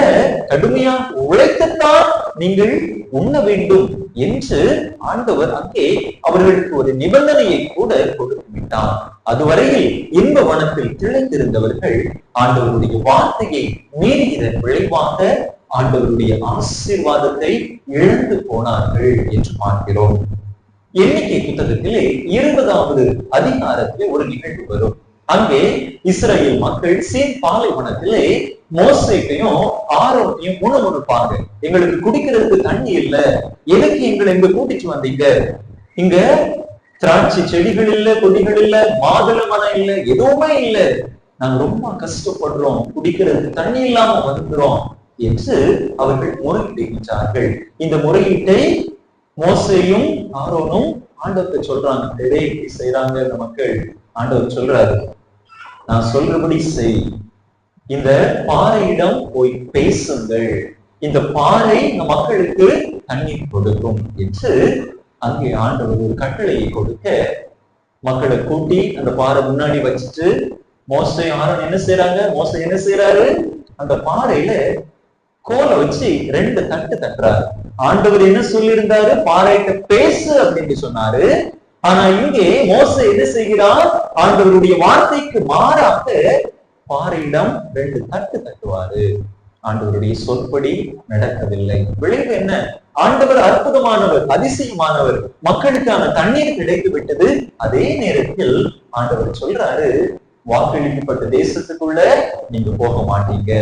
கடுமையாக உழைத்துத்தான் நீங்கள் உண்ண வேண்டும் என்று ஆண்டவர் அங்கே அவர்களுக்கு ஒரு நிபந்தனையை கூட கொடுத்து விட்டார். அதுவரையில் இன்ப வனத்தில் திளைத்திருந்தவர்கள் ஆண்டவருடைய வார்த்தையை மீறியதன் விளைவாக ஆண்டவருடைய ஆசீர்வாதத்தை இழந்து போனார்கள் என்று பார்க்கிறோம். எண்ணிக்கை புத்தகத்திலே 20வது அதிகாரத்திலே ஒரு நிகழ்வு வரும். அங்கே இஸ்ரேல் மக்கள் சீன் பாலைவனத்திலே மோசேயையும் ஆரோனையும் முணுமுணுப்பாங்க, எங்களுக்கு குடிக்கிறதுக்கு தண்ணி இல்ல, எதுக்கு எங்களை இங்க கூட்டிட்டு வந்தீங்க? இங்க திராட்சை செடிகள் இல்ல, கொடிகள் இல்ல, மாதுளை மரம் இல்ல, எதுவுமே இல்ல, நாங்க ரொம்ப கஷ்டப்படுறோம், குடிக்கிறதுக்கு தண்ணி இல்லாம வந்துக்கிறோம் என்று அவர்கள் முறையிடுகின்றார்கள். இந்த முறையீட்டை மோசேயும் ஆரோனும் ஆண்டவர்கிட்ட சொல்றாங்க. செய்யறாங்க இந்த மக்கள். ஆண்டவர் சொல்றாரு, நான் சொல்றபடி செய், இந்த பாறையிடம் போய் பேசுங்கள், இந்த பாறை இந்த மக்களுக்கு தண்ணீர் கொடுக்கும் என்று அங்கே ஆண்டவர் ஒரு கட்டளையை கொடுக்க மக்களை கூட்டி அந்த பாறை முன்னாடி வச்சுட்டு மோசே ஆரோன் என்ன செய்யறாங்க? மோசே என்ன செய்யறாரு? அந்த பாறையில கோலை வச்சு 2 தட்டு தட்டுறாரு. ஆண்டவர் என்ன சொல்லியிருந்தாரு? பாறைகிட்ட பேசு அப்படின்னு சொன்னாரு. ஆனா இங்கே மோசே என்ன செய்கிறார்? ஆண்டவருடைய வார்த்தைக்கு மாறாக பாறையிடம் 2 தட்டு தட்டுவாரு. ஆண்டவருடைய சொற்படி நடக்கவில்லை. விளைவு என்ன? ஆண்டவர் அற்புதமானவர், அதிசயமானவர், மக்களுக்கான தண்ணீர் கிடைத்து விட்டது. அதே நேரத்தில் ஆண்டவர் சொல்றாரு, வாக்களிக்கப்பட்ட தேசத்துக்குள்ள நீங்க போக மாட்டீங்க.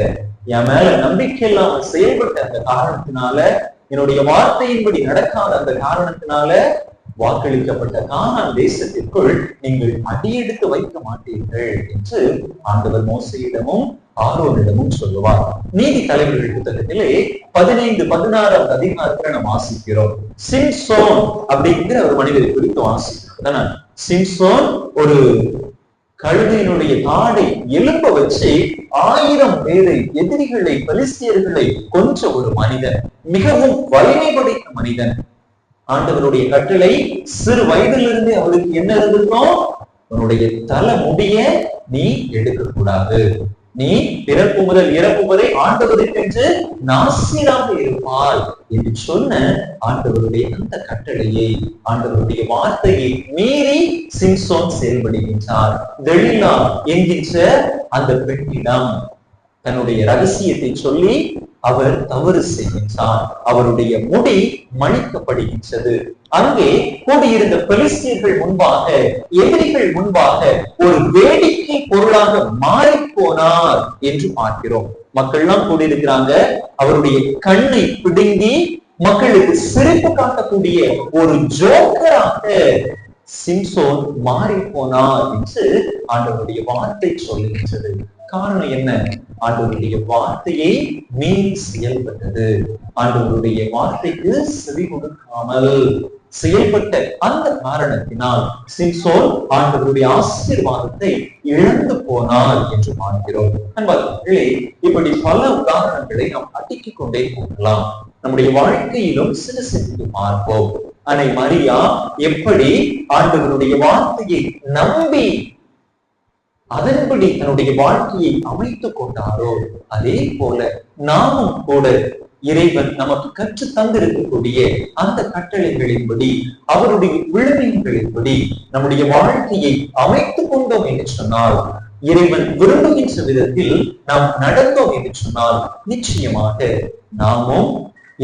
என் மேல நம்பிக்கை இல்லாம செயல்பட்ட அந்த காரணத்தினால, என்னுடைய வார்த்தையின்படி நடக்காத அந்த காரணத்தினால வாக்களிக்கப்பட்ட கானான் தேசத்திற்குள் நீங்கள் அடியெடுத்து வைக்க மாட்டீர்கள் என்று ஆண்டவர் மோசேயிடமும் ஆரோனிடமும் சொல்லுவார். நீதி தலைவர்கள் புத்தகத்திலே 15-16 அதிகாரத்துல நாம் வாசிக்கிறோம். சிம்சோன் அப்படிங்கிற ஒரு மனிதரை குறித்து வாசிக்கிறோம். சிம்சோன் ஒரு கழுதையினுடைய தாடை எலும்ப வச்சு 1000 பேரை, எதிரிகளை, பெலிஸ்தியர்களை கொன்ற ஒரு மனிதன், மிகவும் வலிமை படைத்த மனிதன். ஆண்டவருடைய கட்டளை சிறு வயதிலிருந்து அவருக்கு என்ன இருந்திருக்கும்? உன்னுடைய தலை முடிய நீ எடுக்க கூடாது, நீ பிறப்பு முதல் இறப்பு வரை ஆண்டவருக்கென்று நாசீராக இருப்பாய் என்று சொன்ன ஆண்டவருடைய அந்த கட்டளையை, ஆண்டவருடைய வார்த்தையை மீறி சிம்சோன் செயல்படுகின்றார். தெலீலா என்கின்ற அந்த பெண்ணிடம் தன்னுடைய ரகசியத்தை சொல்லி அவர் தவறு செய்கின்றார். அவருடைய முடி மணிக்கப்படுகின்றது. அங்கே கூடியிருந்த பெலிஸ்தியர்கள் முன்பாக, எதிரிகள் முன்பாக ஒரு வேடிக்கை பொருளாக மாறி போனார் என்று பார்க்கிறோம். மக்கள்லாம் கூடியிருக்கிறாங்க. அவருடைய கண்ணை பிடுங்கி மக்களுக்கு சிரிப்பு காட்டக்கூடிய ஒரு ஜோக்கராக சிம்சோன் மாறி போனார் என்று ஆண்டவருடைய வார்த்தை சொல்லுகின்றது. காரணம் என்ன? ஆண்டவருடைய வார்த்தையை மீறி செயல்பட்டது. ஆண்டவருடைய வார்த்தைக்கு செவி கொடுக்காமல் செயல்பட்ட அந்த காரணத்தினால் சிம்சோன் ஆண்டவருடைய ஆசீர்வாதத்தை இழந்து போனார் என்று பார்க்கிறோம். அன்பார்களே, இப்படி பல உதாரணங்களை நாம் அடுக்கிக் கொண்டே போகலாம். நம்முடைய வாழ்க்கையிலும் சிறு சிறிது பார்ப்போம். அன்னை மரியா எப்படி ஆண்டவருடைய வார்த்தையை நம்பி அதன்படி தன்னுடைய வாழ்க்கையை அமைத்துக் கொண்டாரோ, அதே போல நாமும் கூட இறைவன் நமக்கு கற்று தந்திருக்கக்கூடிய அந்த கட்டளைகளின்படி, அவருடைய விழுமியங்களின்படி நம்முடைய வாழ்க்கையை அமைத்துக் கொண்டோம் என்று சொன்னால், இறைவன் விரும்புகின்ற விதத்தில் நாம் நடந்தோம் என்று சொன்னால், நிச்சயமாக நாமும்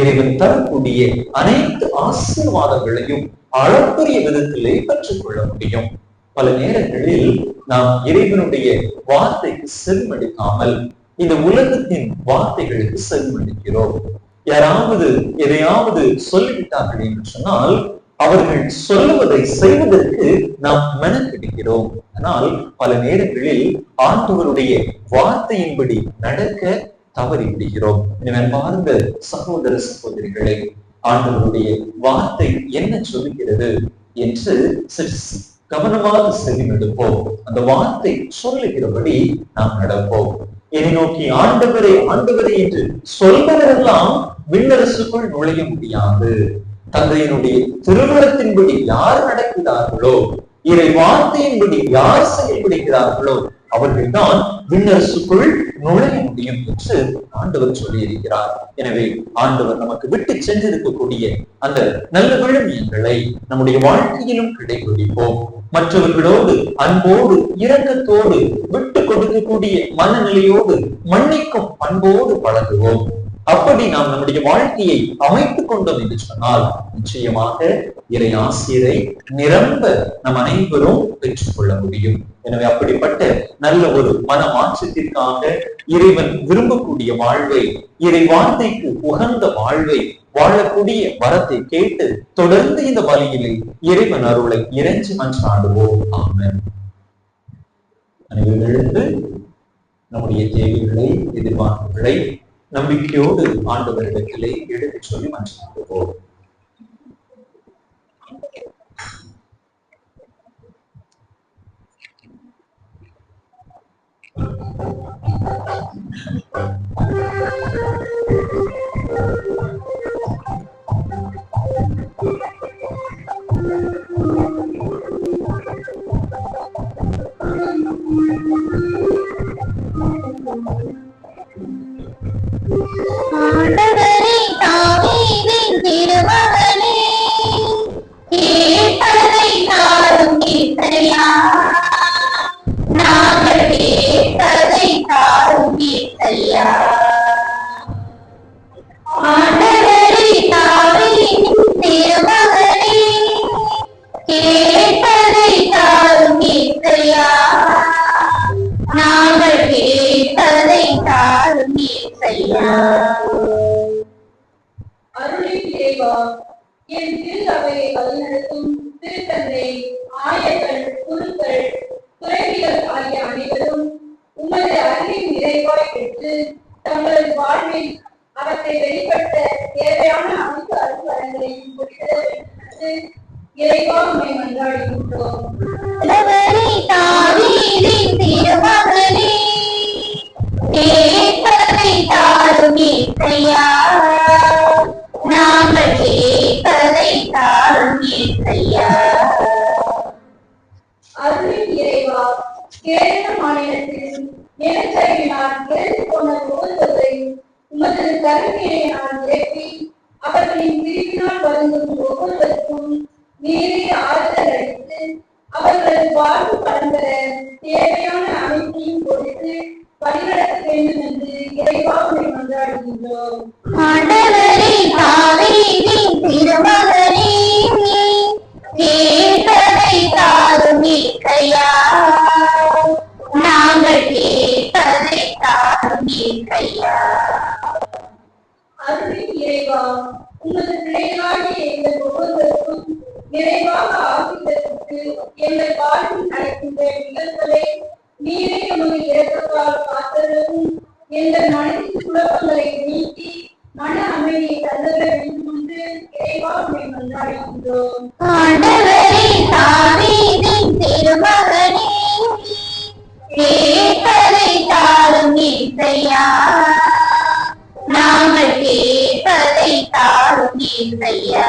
இறைவன் தரக்கூடிய அனைத்து ஆசீர்வாதங்களையும் அளப்பரிய விதத்திலே பெற்றுக்கொள்ள முடியும். பல நேரங்களில் நாம் இறைவனுடைய வார்த்தைக்கு செவிமடுக்காமல் இந்த உலகத்தின் வார்த்தைகளுக்கு செவிமடுக்கிறோம். யாராவது எதையாவது சொல்லிவிட்டார்கள் என்று சொன்னால் அவர்கள் சொல்லுவதை செய்வதற்கு நாம் மெனக்கெடுக்கிறோம். ஆனால் பல நேரங்களில் ஆண்டவருடைய வார்த்தையின்படி நடக்க தவறி விடுகிறோம். எனவே அன்பார்ந்த சகோதர சகோதரிகளை, ஆண்டவருடைய வார்த்தை என்ன சொல்லுகிறது என்று கவனமாக செவிமடுப்போம். அந்த வார்த்தை சொல்லுகிறபடி நாம் நடப்போம். என்னை நோக்கி ஆண்டவரே ஆண்டவரே என்று சொல்பவரெல்லாம் விண்ணரசுக்குள் நுழைய முடியாது. தந்தையினுடைய திருமணத்தின்படி யார் நடக்கிறார்களோ, இறை வார்த்தையின்படி யார் செயல்படுகிறார்களோ அவர்கள்தான் விண்ணரசுக்குள் நுழைய முடியும் என்று ஆண்டவர் சொல்லி இருக்கிறார். எனவே ஆண்டவர் நமக்கு விட்டு சென்றிருக்கக்கூடிய அந்த நல்ல விழுமியங்களை நம்முடைய வாழ்க்கையிலும் கடைபிடிப்போம். மற்றவர்களோடு அன்போடு இரக்கத்தோடு விட்டு கொடுக்கக்கூடிய மனநிலையோடு மன்னிக்கும் பண்போடு பழகுவோம். அப்படி நாம் நம்முடைய வாழ்க்கையை அமைத்துக் கொண்டோம் என்று சொன்னால் நிச்சயமாக இறை ஆசிரை நிரம்ப நம் அனைவரும் பெற்றுக் கொள்ள முடியும். எனவே அப்படிப்பட்ட நல்ல ஒரு மன மாற்றத்திற்காக இறைவன் விரும்பக்கூடிய வாழ்வை, இறை வார்த்தைக்கு உகந்த வாழ்வை வாழக்கூடிய வரத்தை கேட்டு தொடர்ந்து இந்த வழியிலே இறைவன் அருளை இறைஞ்சி மன்றாடுவோம். ஆமென். அனைவரிலிருந்து நம்முடைய தேவைகளை, எதிர்பார்ப்புகளை நம்பிக்கையோடு ஆண்டவரிடத்திலே எடுத்துச் சொல்லி மன்றாடுவோம். ஆண்டவரே தாவீதின் திருமகனே என் திரு அவையை வழிநடத்தும் திருத்தந்தை, ஆயர்கள், குருக்கள், துறவிகள் ஆகிய அனைவரும் உமது அருளின் நிறைவாய் பெற்று தங்களது வாழ்வில் அவற்றை வெளிப்படுத்த தேவையான அனைத்து அலுவலங்களையும் கொடுக்க வேண்டும் என்று இறைவா உம்மை மன்றாடுகின்றோம். நாங்கள் கேட்பதை தாரும் ஏற்றையா. அருளின் இறைவா, கேரள மாநிலத்தில் நிலச்சரிவினால் இறந்து போன ஒவ்வொருவரையும் உமது கருணையினால் நிரப்பி அவர்களின் பிரிவினால் வருந்தும் ஒவ்வொருவருக்கும் நீரே ஆறுதல் அளித்து அவர்களது வாழ்வு பலன்பெற தேவையான அமைப்பையும் கொடுத்து வழிநடத்த வேண்டும் என்று இறைவா உம்மை மன்றாடுகின்றோம். ஆண்டவரே, தாவீதின் திருமகனே, கேட்பதை தாரும் ஏற்றையா. நாங்கள் கேட்பதை தாரும் ஏற்றையா. அருளின் இறைவா, உமது பிள்ளைகளாகிய எங்கள் ஒவ்வொருவருக்கும் நிறைவாக ஆசிர்வதித்து எங்கள் வாழ்வில் நடக்கின்ற நிகழ்வுகளை நீரே உமது இரக்கத்தால் காத்தரவும் எங்கள் மனதின் குழப்பங்களை நீக்கி மன அமைதியை தந்துட வேண்டும் என்று இறைவா உம்மை மன்றாடுகின்றோம். ஆண்டவரே, தாவீதின் திருமகனே, கேட்பதை தாரும் ஏற்றையா. நாங்கள் கேட்பதை தாரும் ஏற்றையா.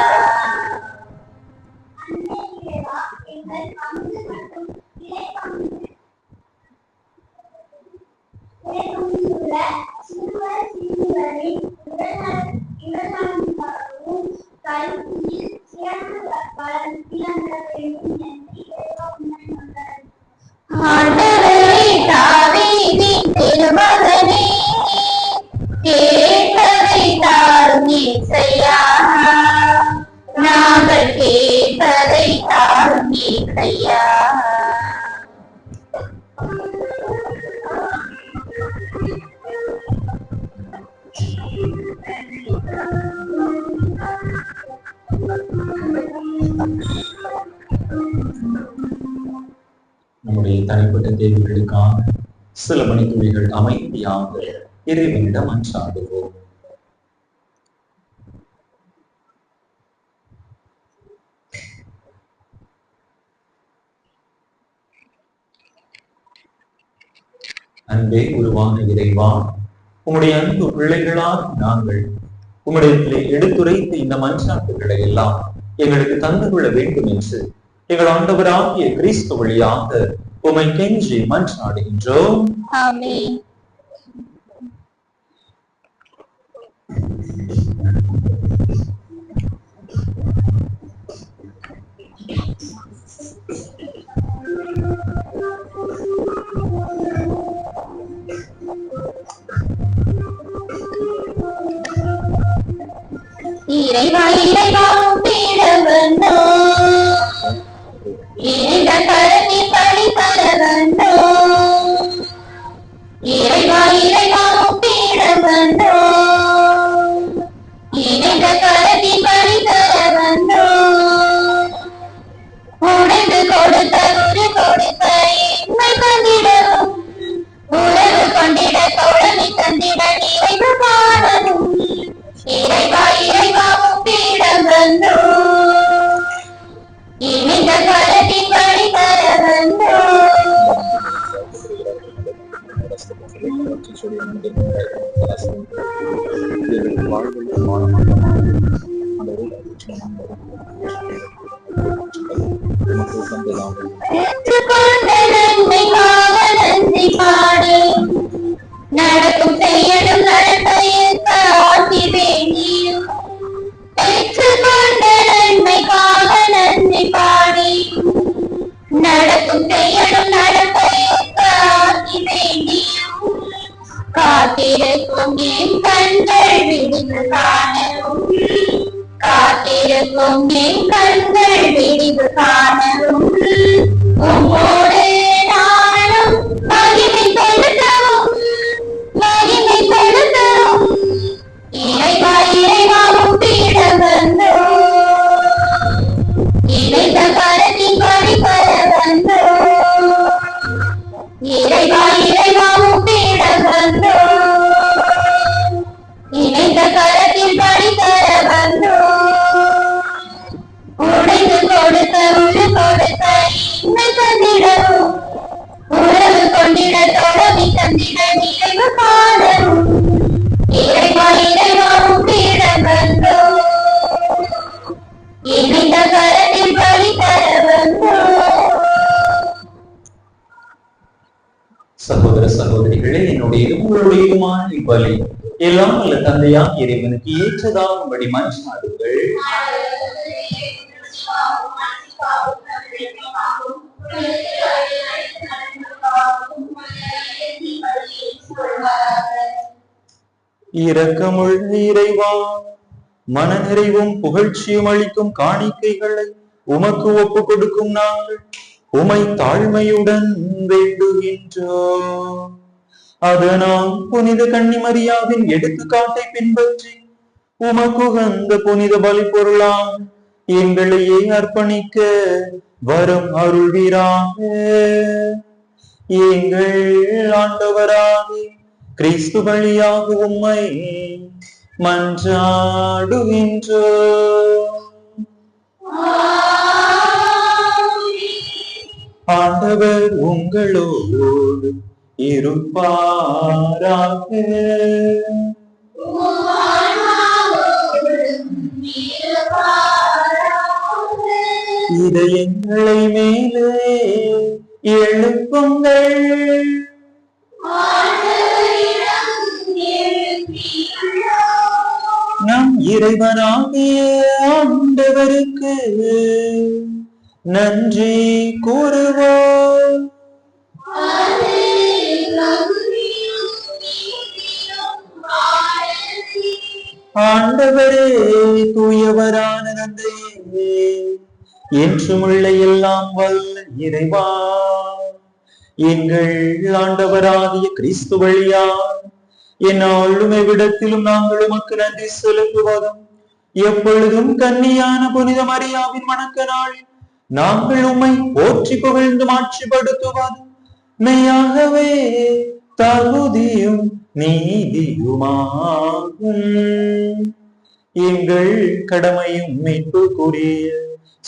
ஆண்டவரே, தாவீதின் திருமகனே, கேட்பதை தாரும் ஏற்றையா. நாங்கள் கேட்பதை தாரும் ஏற்றையா. நம்முடைய தனிப்பட்ட தேவைகளுக்காக சில மணித்துளிகள் அமைதியாக இறைவனிடம் மன்றாடுவோம். அன்பே உருவான இறைவா, உம்முடைய அன்பு பிள்ளைகளால் நாங்கள் உம்முடைய எடுத்துரைத்த இந்த மன்றாட்டுகளை எல்லாம் எங்களுக்கு தந்து கொள்ள வேண்டும் என்று எங்கள் ஆண்டவராகிய கிறிஸ்து வழியாக உம்மை கெஞ்சி மன்றாடுகின்றோம். ஆமென். இறைவா, இறைவா உம்மிடமோ இறைந்த கருணை பழி தர வேண்டும். இறைவா, இறைவா உம்மிடமோ இறைந்த கருணை பழி தர வேண்டும். உடைந்து கொடுத்த ஒரு கொடுப்பை எங்கள் தந்திடவும் உறவு கொண்டிட தோழமை தந்திட நிறைவு காணவும். இறைவா, இறைவா உம்மிடம் வந்தோம். இணைந்த கரத்தின் வழி தர வந்தோம். ஏற்றுக்கொண்ட நன்மைக்காக நன்றி பாடு. நடக்கும் செய்யணும் நடத்தையற்ற ஆசி வேண்டியும் பெற்றுக்கொண்ட நன்மைக்காக நன்றி பாடி. நடக்கும் செய்யணும் நடத்தையற்ற ஆசி வேண்டியும் காத்திருக்கும் என் கண்கள் விடிவு காணவும். காத்திருக்கும் என் கண்கள் விடிவு காணவும். உம்மோடு நானும் மகிமை செலுத்தவும் மகிமை செலுத்தவும். இறைவா, இறைவா உம்மிடம் வந்தோம். கொண்டிடவும் உறவு கொண்டிட தொடங்கி தந்திட நிறைவு காணவும் இறைவா இறைவாவும் தேடவந்தோ இணைந்த கரத்தில் பலி தர வந்தோ. சகோதர சகோதரிகளே, என்னுடையதும் உங்களுடையதுமான இப்பலி எல்லாம் அல்ல தந்தையா இறைவனுக்கு ஏற்றதாகும்படி மன்றாடுங்கள். இரக்கமுள்ள இறைவா, மனநிறைவும் புகழ்ச்சியும் அளிக்கும் காணிக்கைகளை உமக்கு ஒப்பு கொடுக்கும் நாங்கள் உமை தாழ்மையுடன் வேண்டுகின்றோம். அதனால் புனித கன்னிமரியாவின் எடுத்துக்காட்டை பின்பற்றி உமக்குகந்த புனித பலி பொருளாக எங்களையே அர்ப்பணிக்க வரும் அருள்வீராக. எங்கள் ஆண்டவராகி கிறிஸ்து வழியாக உம்மை மன்றாடுகின்றோம். ஆண்டவர் உங்களோடு இருப்பாராக. இதயங்களை மேலே எழுப்புங்கள். நம் இறைவனாகிய ஆண்டவருக்கு நன்றி கூறுவோம். ஆண்டவரே, தூயவரான தந்தையே, என்றுமுள்ள எல்லாம் வல்ல இறைவா, எங்கள் ஆண்டவராகிய கிறிஸ்து வழியா என்னாலும் எவ்விடத்திலும் நாங்கள் உமக்கு நன்றி செலுத்துவதும் எப்பொழுதும் கன்னியான புனித மரியாவின் வணக்க நாள் நாங்கள் உம்மை போற்றி புகழ்ந்து மாட்சிப்படுத்துவதும் மெய்யாகவே தகுதியும் நீதியுமாகும். எங்கள் கடமையும் மீட்புக்குரிய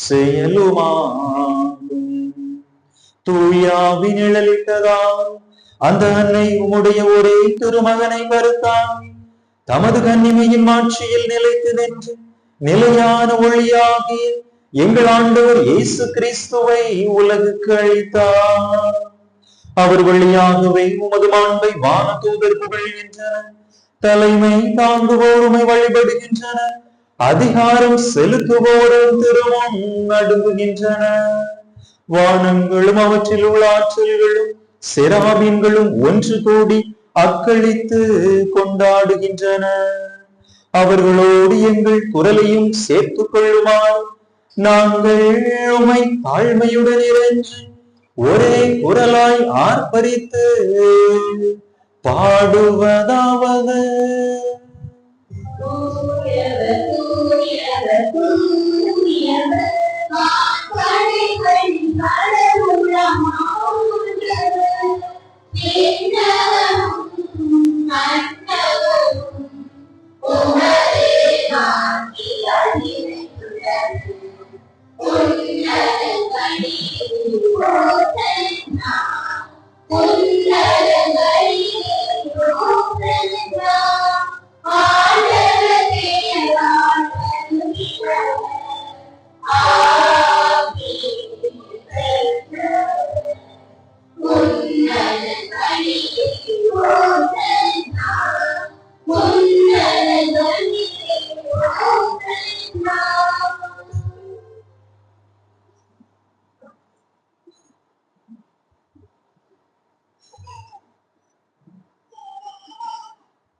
செயலுமாகும். தூயாவி நிழலிட்டதால் அந்த அன்னை உம்முடைய ஒரே திருமகனை கருத்தாங்கி தமது கன்னிமையின் மாட்சியில் நிலைத்து நின்று நிலையான ஒளியாகிய எங்கள் ஆண்டவர் இயேசு கிறிஸ்துவை உலகுக்கு அளித்தார். அவர் வழியாகவே உமது மாண்பை வான தூதர் புகழ்கின்றனர், தலைமை தாங்குவோருமை வழிபடுகின்றனர், அதிகாரம் செலுத்துவோரும் திருமும் நடுங்குகின்றன. வானங்களும் அவற்றில் உள்ள ஆற்றல்களும் செராபீன்களும் ஒன்று கூடி அக்களித்து கொண்டாடுகின்றன. அவர்களோடு எங்கள் குரலையும் சேர்த்துக் கொள்ளுமாறு நாங்கள் உம்மை தாழ்மையுடன் இறைஞ்சி ஒரே குரலாய் ஆர்ப்பரித்து பாடுவதாவது: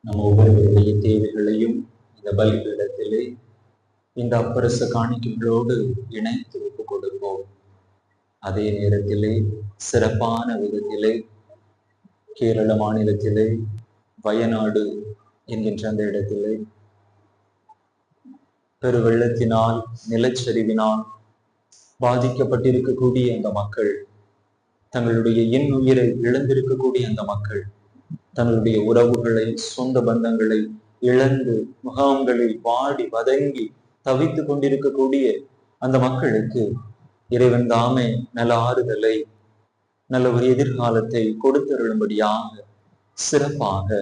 நம்ம ஒவ்வொருவருடைய தேவைகளையும் இந்த பலிபீடத்திலே இந்த அப்பரச காணிக்கைகளோடு இணைத்து ஒப்புக் கொடுப்போம். அதே நேரத்திலே சிறப்பான விதத்திலே கேரள மாநிலத்திலே வயநாடு என்கின்ற அந்த இடத்திலே பெருவெள்ளத்தினால் நிலச்சரிவினால் பாதிக்கப்பட்டிருக்கக்கூடிய அந்த மக்கள், தங்களுடைய இன்னுயிரை இழந்திருக்கக்கூடிய அந்த மக்கள், தங்களுடைய உறவுகளை சொந்த பந்தங்களை இழந்து முகாம்களில் வாடி வதங்கி தவித்து கொண்டிருக்கக்கூடிய அந்த மக்களுக்கு இறைவன் தாமே நல்ல ஆறுதலை நல்ல ஒரு எதிர்காலத்தை கொடுத்தருளும்படியாக சிறப்பாக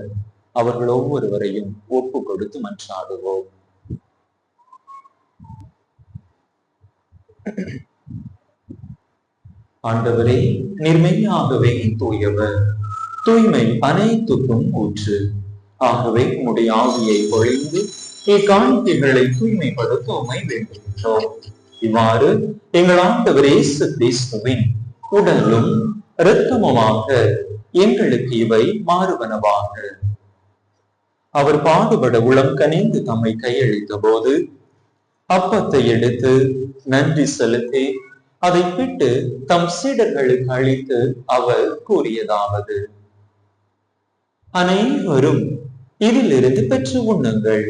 அவர்கள் ஒவ்வொருவரையும் ஒப்பு கொடுத்து மன்றாடுவோம். ஆண்டவரே, நிர்மையாகவே தூயவர், தூய்மை அனைத்துக்கும் ஊற்று. ஆகவே உம்முடைய ஆவியை பொழிந்து இக்காணிக்கைகளை தூய்மைப்படுத்த உம்மை வேண்டுகின்றோம். இவ்வாறு எங்கள் ஆண்டவர் இயேசு கிறிஸ்துவின் உடலும் இரத்தமுமாக எங்களுக்கு இவை மாறுவனவாக. அவர் பாடுபட உளம் கனிந்து தம்மை கையளித்த போது அப்பத்தை எடுத்து நன்றி செலுத்தி அதை பிட்டு தம் சீடர்களுக்கு அளித்து அவர் கூறியதாவது: அனைவரும் இதிலிருந்து பெற்று உண்ணுங்கள்,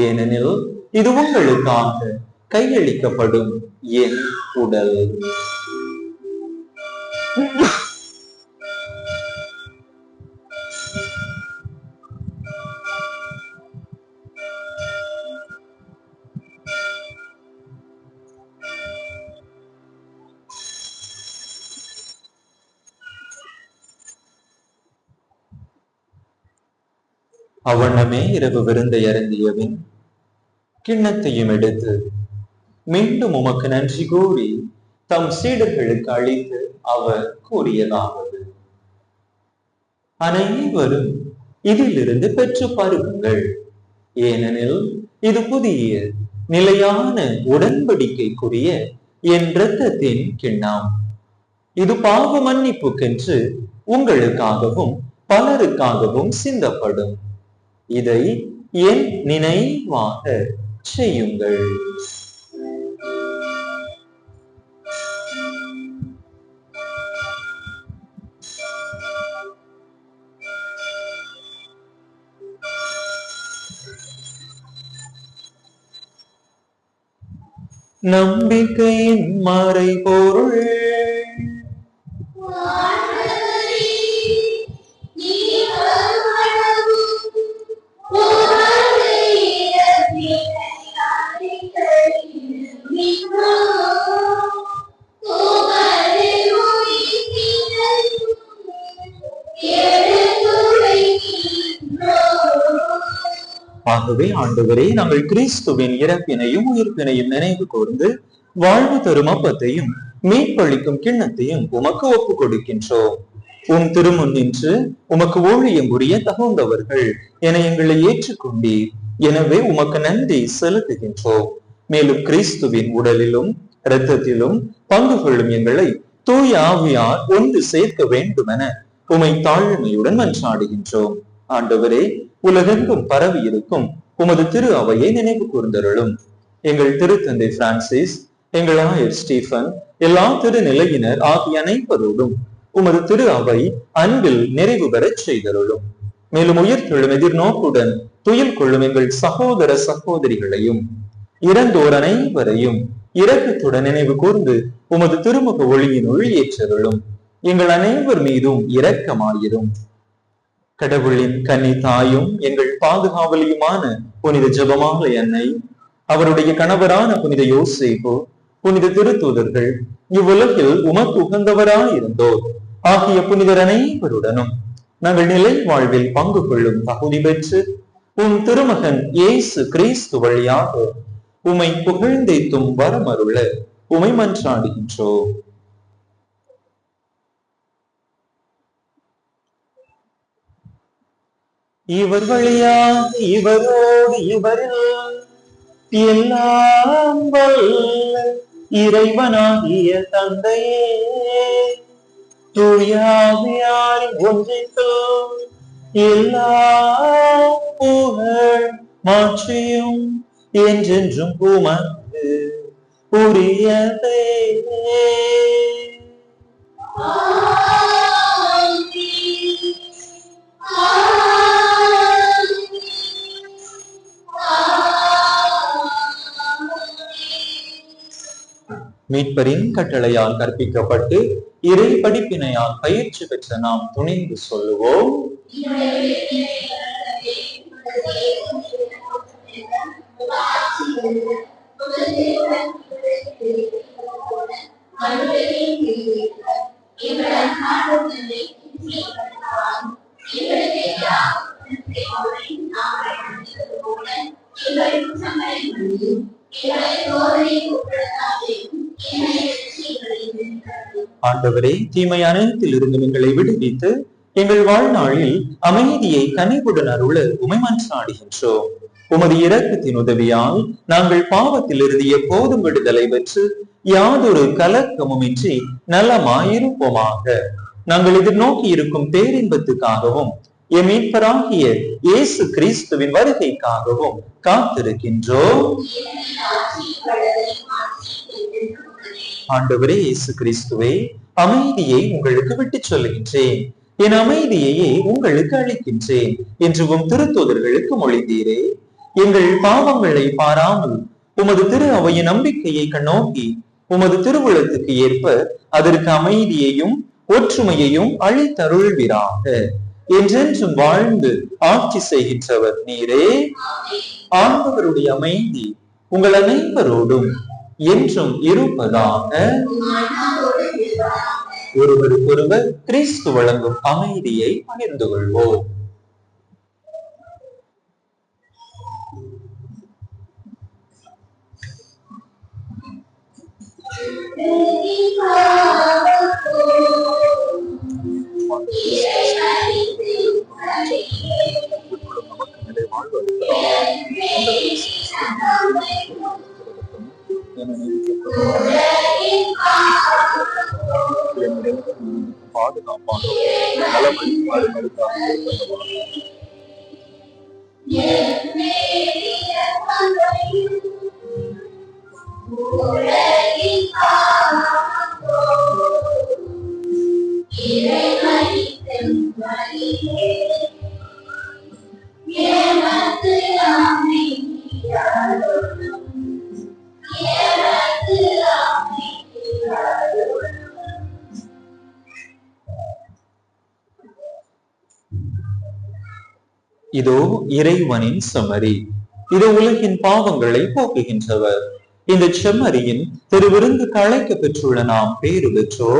ஏனெனில் இது உங்களுக்காக கையளிக்கப்படும் என் உடல். அவ்வண்ணமே இரவு விருந்தை அருந்தியபின் கிண்ணத்தையும் எடுத்து மீண்டும் உமக்கு நன்றி கூறி தம் சீடர்களுக்கு அளித்து அவர் கூறியதாவது: அனைவரும் இதிலிருந்து பெற்று பருகுங்கள், ஏனெனில் இது புதிய நிலையான உடன்படிக்கைக்குரிய என் இரத்தத்தின் கிண்ணம். இது பாவ மன்னிப்புக்கென்று உங்களுக்காகவும் பலருக்காகவும் சிந்தப்படும். இதை என் நினைவாக செய்யுங்கள். நம்பிக்கையின் மறைபொருள் ஆகவே ஆண்டவரே, நாங்கள் கிறிஸ்துவின் இறப்பினையும் உயிர்ப்பினையும் நினைவு கூர்ந்து வாழ்வு தரும் அப்பத்தையும் மீட்பளிக்கும் கிண்ணத்தையும் உமக்கு ஒப்பு கொடுக்கின்றோம். உம் திருமுன் நின்று உமக்கு ஊழியம் புரிய தகுந்தவர்கள் என எங்களை ஏற்றுக்கொண்டீர். எனவே உமக்கு நன்றி செலுத்துகின்றோம். மேலும் கிறிஸ்துவின் உடலிலும் இரத்தத்திலும் பங்கு கொள்ளும் எங்களை தூய ஆவியார் ஒன்று சேர்க்க வேண்டும் என உமை தாழ்மையுடன் மன்றாடுகின்றோம். ஆண்டவரே, உலகெங்கும் பரவி இருக்கும் உமது திரு அவையை நினைவு கூர்ந்தருளும். எங்கள் திருத்தந்தை பிரான்சிஸ், எங்கள் ஆயர் ஸ்டீபன், எல்லா திருநிலையினர் ஆகிய அனைவரோடும் உமது திரு அவை அன்பில் நிறைவு பெறச் செய்தருளும். மேலும் உயிர்த்தெழும் எதிர்நோக்குடன் துயில் கொள்ளும் எங்கள் சகோதர சகோதரிகளையும் இறந்தோர் அனைவரையும் இரக்கத்துடன் நினைவு கூர்ந்து உமது திருமுக ஒளியின் ஒளியேற்றருளும். எங்கள் அனைவர் மீதும் இரக்கமாயிரும். கடவுளின் கன்னி தாயும் எங்கள் பாதுகாவலியுமான புனித ஜெபமாலை அன்னை, அவருடைய கணவரான புனித யோசேப்பு, புனித திருத்தூதர்கள், இவ்வுலகில் உமக்கு உகந்தவராயிருந்தோர் ஆகிய புனிதர் அனைவருடனும் நாங்கள் நிலை வாழ்வில் பங்கு கொள்ளும் தகுதி பெற்று உம் திருமகன் இயேசு கிறிஸ்து வழியாக உமை புகழ்ந்தேத்தும் வரமருள உமை மன்றாடுகின்றோம். இவர் வழியாக இவரோடு இவரில் எல்லாம் வல்ல இறைவனாகிய தந்தையே, தூயாவியாரின் ஒன்றிற்கு எல்லா புகழ் மாற்றியும் என்றென்றும் உமக்கு உரியதே. மீட்பரின் கட்டளையால் கற்பிக்கப்பட்டு இறை படிப்பினையால் பயிற்சி பெற்ற நாம் துணிந்து சொல்லுவோம்: எங்கள் ஆண்டவரே, தீமை அனைத்தில் இருந்து எங்களை விடுவித்து எங்கள் வாழ்நாளில் அமைதியை கனிவுடன் அருள உமை மன்றாடுகின்றோம். உமது இரக்கத்தின் உதவியால் நாங்கள் பாவத்தில் இருந்து எப்போதும் விடுதலை பெற்று யாதொரு கலக்கமுமின்றி நலமாயிருப்போமாக. நாங்கள் எதிர்நோக்கி இருக்கும் பேரின்பத்துக்காகவும் எம் மீட்பராகிய இயேசு கிறிஸ்துவின் வருகைக்காகவும் காத்திருக்கின்றோம். ஆண்டவரே இயேசு கிறிஸ்துவே, அமைதியை உங்களுக்கு விட்டுச் சொல்லுகின்றேன், என் அமைதியையே உங்களுக்கு அளிக்கின்றேன் என்று உம் திருத்தூதர்களுக்கு மொழிந்தீரே. எங்கள் பாவங்களை பாராமல் உமது திரு அவையின் நம்பிக்கையை கண்ணோக்கி உமது திருவுளத்துக்கு ஏற்ப அதற்கு அமைதியையும் ஒற்றுமையையும் அளித்தருள்வீராக. என்றென்றும் வாழ்ந்து ஆட்சி செய்கின்றவர் நீரே. ஆண்டவருடைய அமைதி உங்கள் அனைவரோடும் என்றும் இருப்பதாக. ஒருவருக்கொருவர் கிறிஸ்து வழங்கும் அமைதியை பகிர்ந்து கொள்வோம். பாதுகாப்பான இதோ இறைவனின் செம்மறி, இது உலகின் பாவங்களை போக்குகின்றவர். இந்த செம்மறியின் திருவிருந்து அழைக்க பெற்றுள்ள நாம் பேறு பெற்றோ.